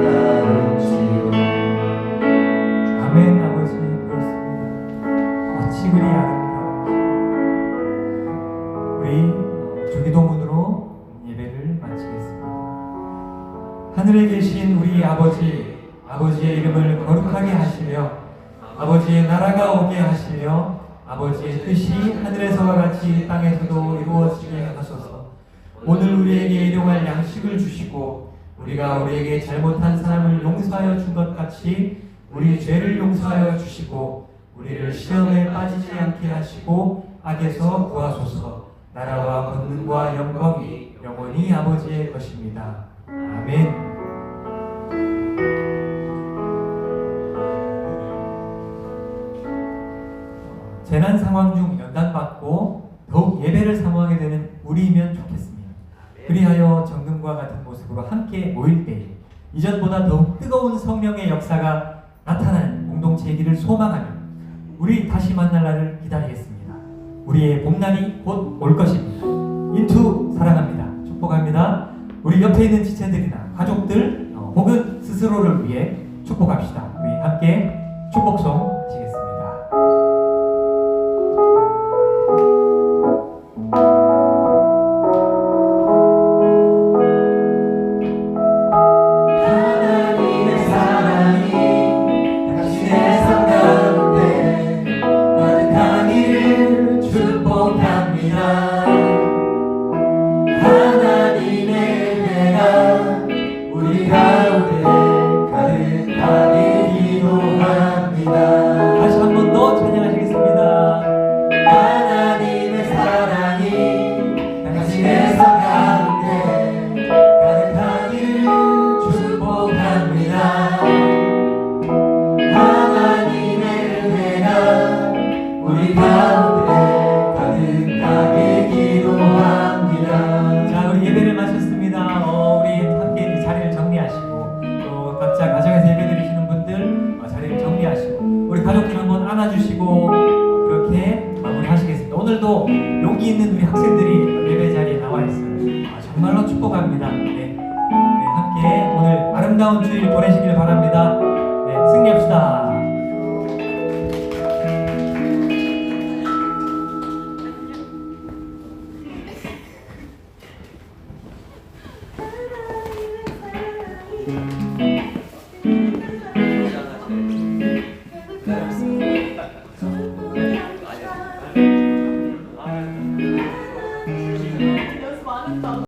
아름다운지요. 아멘. 아버지 그렇습니다. 어찌 그리 아름다운지. 우리 주기도문으로 예배를 마치겠습니다. 하늘에 계신 우리 아버지의 이름을 거룩하게 하시며 아버지의 나라가 오게 하시며 아버지의 뜻이 하늘에서와 같이 땅에서도 이루어지게 하소서. 오늘 우리에게 일용할 양식을 주시고 우리가 우리에게 잘못한 사람을 용서하여 준 것 같이 우리 죄를 용서하여 주시고 우리를 시험에 빠지지 않게 하시고 악에서 구하소서. 나라와 권능과 영광이 영원히 아버지의 것입니다. 아멘. 재난 상황 중 연단받고 더욱 예배를 사모하게 되는 우리이면 좋겠습니다. 그리하여 정금과 같은 모습으로 함께 모일 때에 이전보다 더욱 뜨거운 성령의 역사가 나타나는 공동체이기를 소망하며 우리 다시 만날 날을 기다리겠습니다. 우리의 봄날이 곧 올 것입니다. 인투 사랑합니다. 축복합니다. 우리 옆에 있는 지체들이나 가족들 혹은 스스로를 위해 축복합시다. 우리 함께 축복송 하시겠습니다. 하나님의 사랑이 당신의 삶 가운데 가득하기를 축복합니다. 하나님의 은혜가 우리 가운데 가득하게 기도합니다. 다시 한 번 더 찬양하시겠습니다. 하나님의 사랑이 당신의 삶 가운데 가득하기를 축복합니다. 하나님의 은혜가 우리 가운데 가득하게 기도합니다. 자, 우리 예배를 마쳤습니다. 우리 함께 이 자리를 정리하시고 또 각자 가정에서 예배 드리시는 분들 자리를 정리하시고 우리 가족들 한번 안아주시고 그렇게 마무리하시겠습니다. 오늘도 용기 있는 우리 학생들이 예배 자리에 나와 있어요. 정말로 축복합니다. 네, 함께 오늘 아름다운 주일 보내시길 바랍니다. 네, 승리합시다. 하나님의 사랑이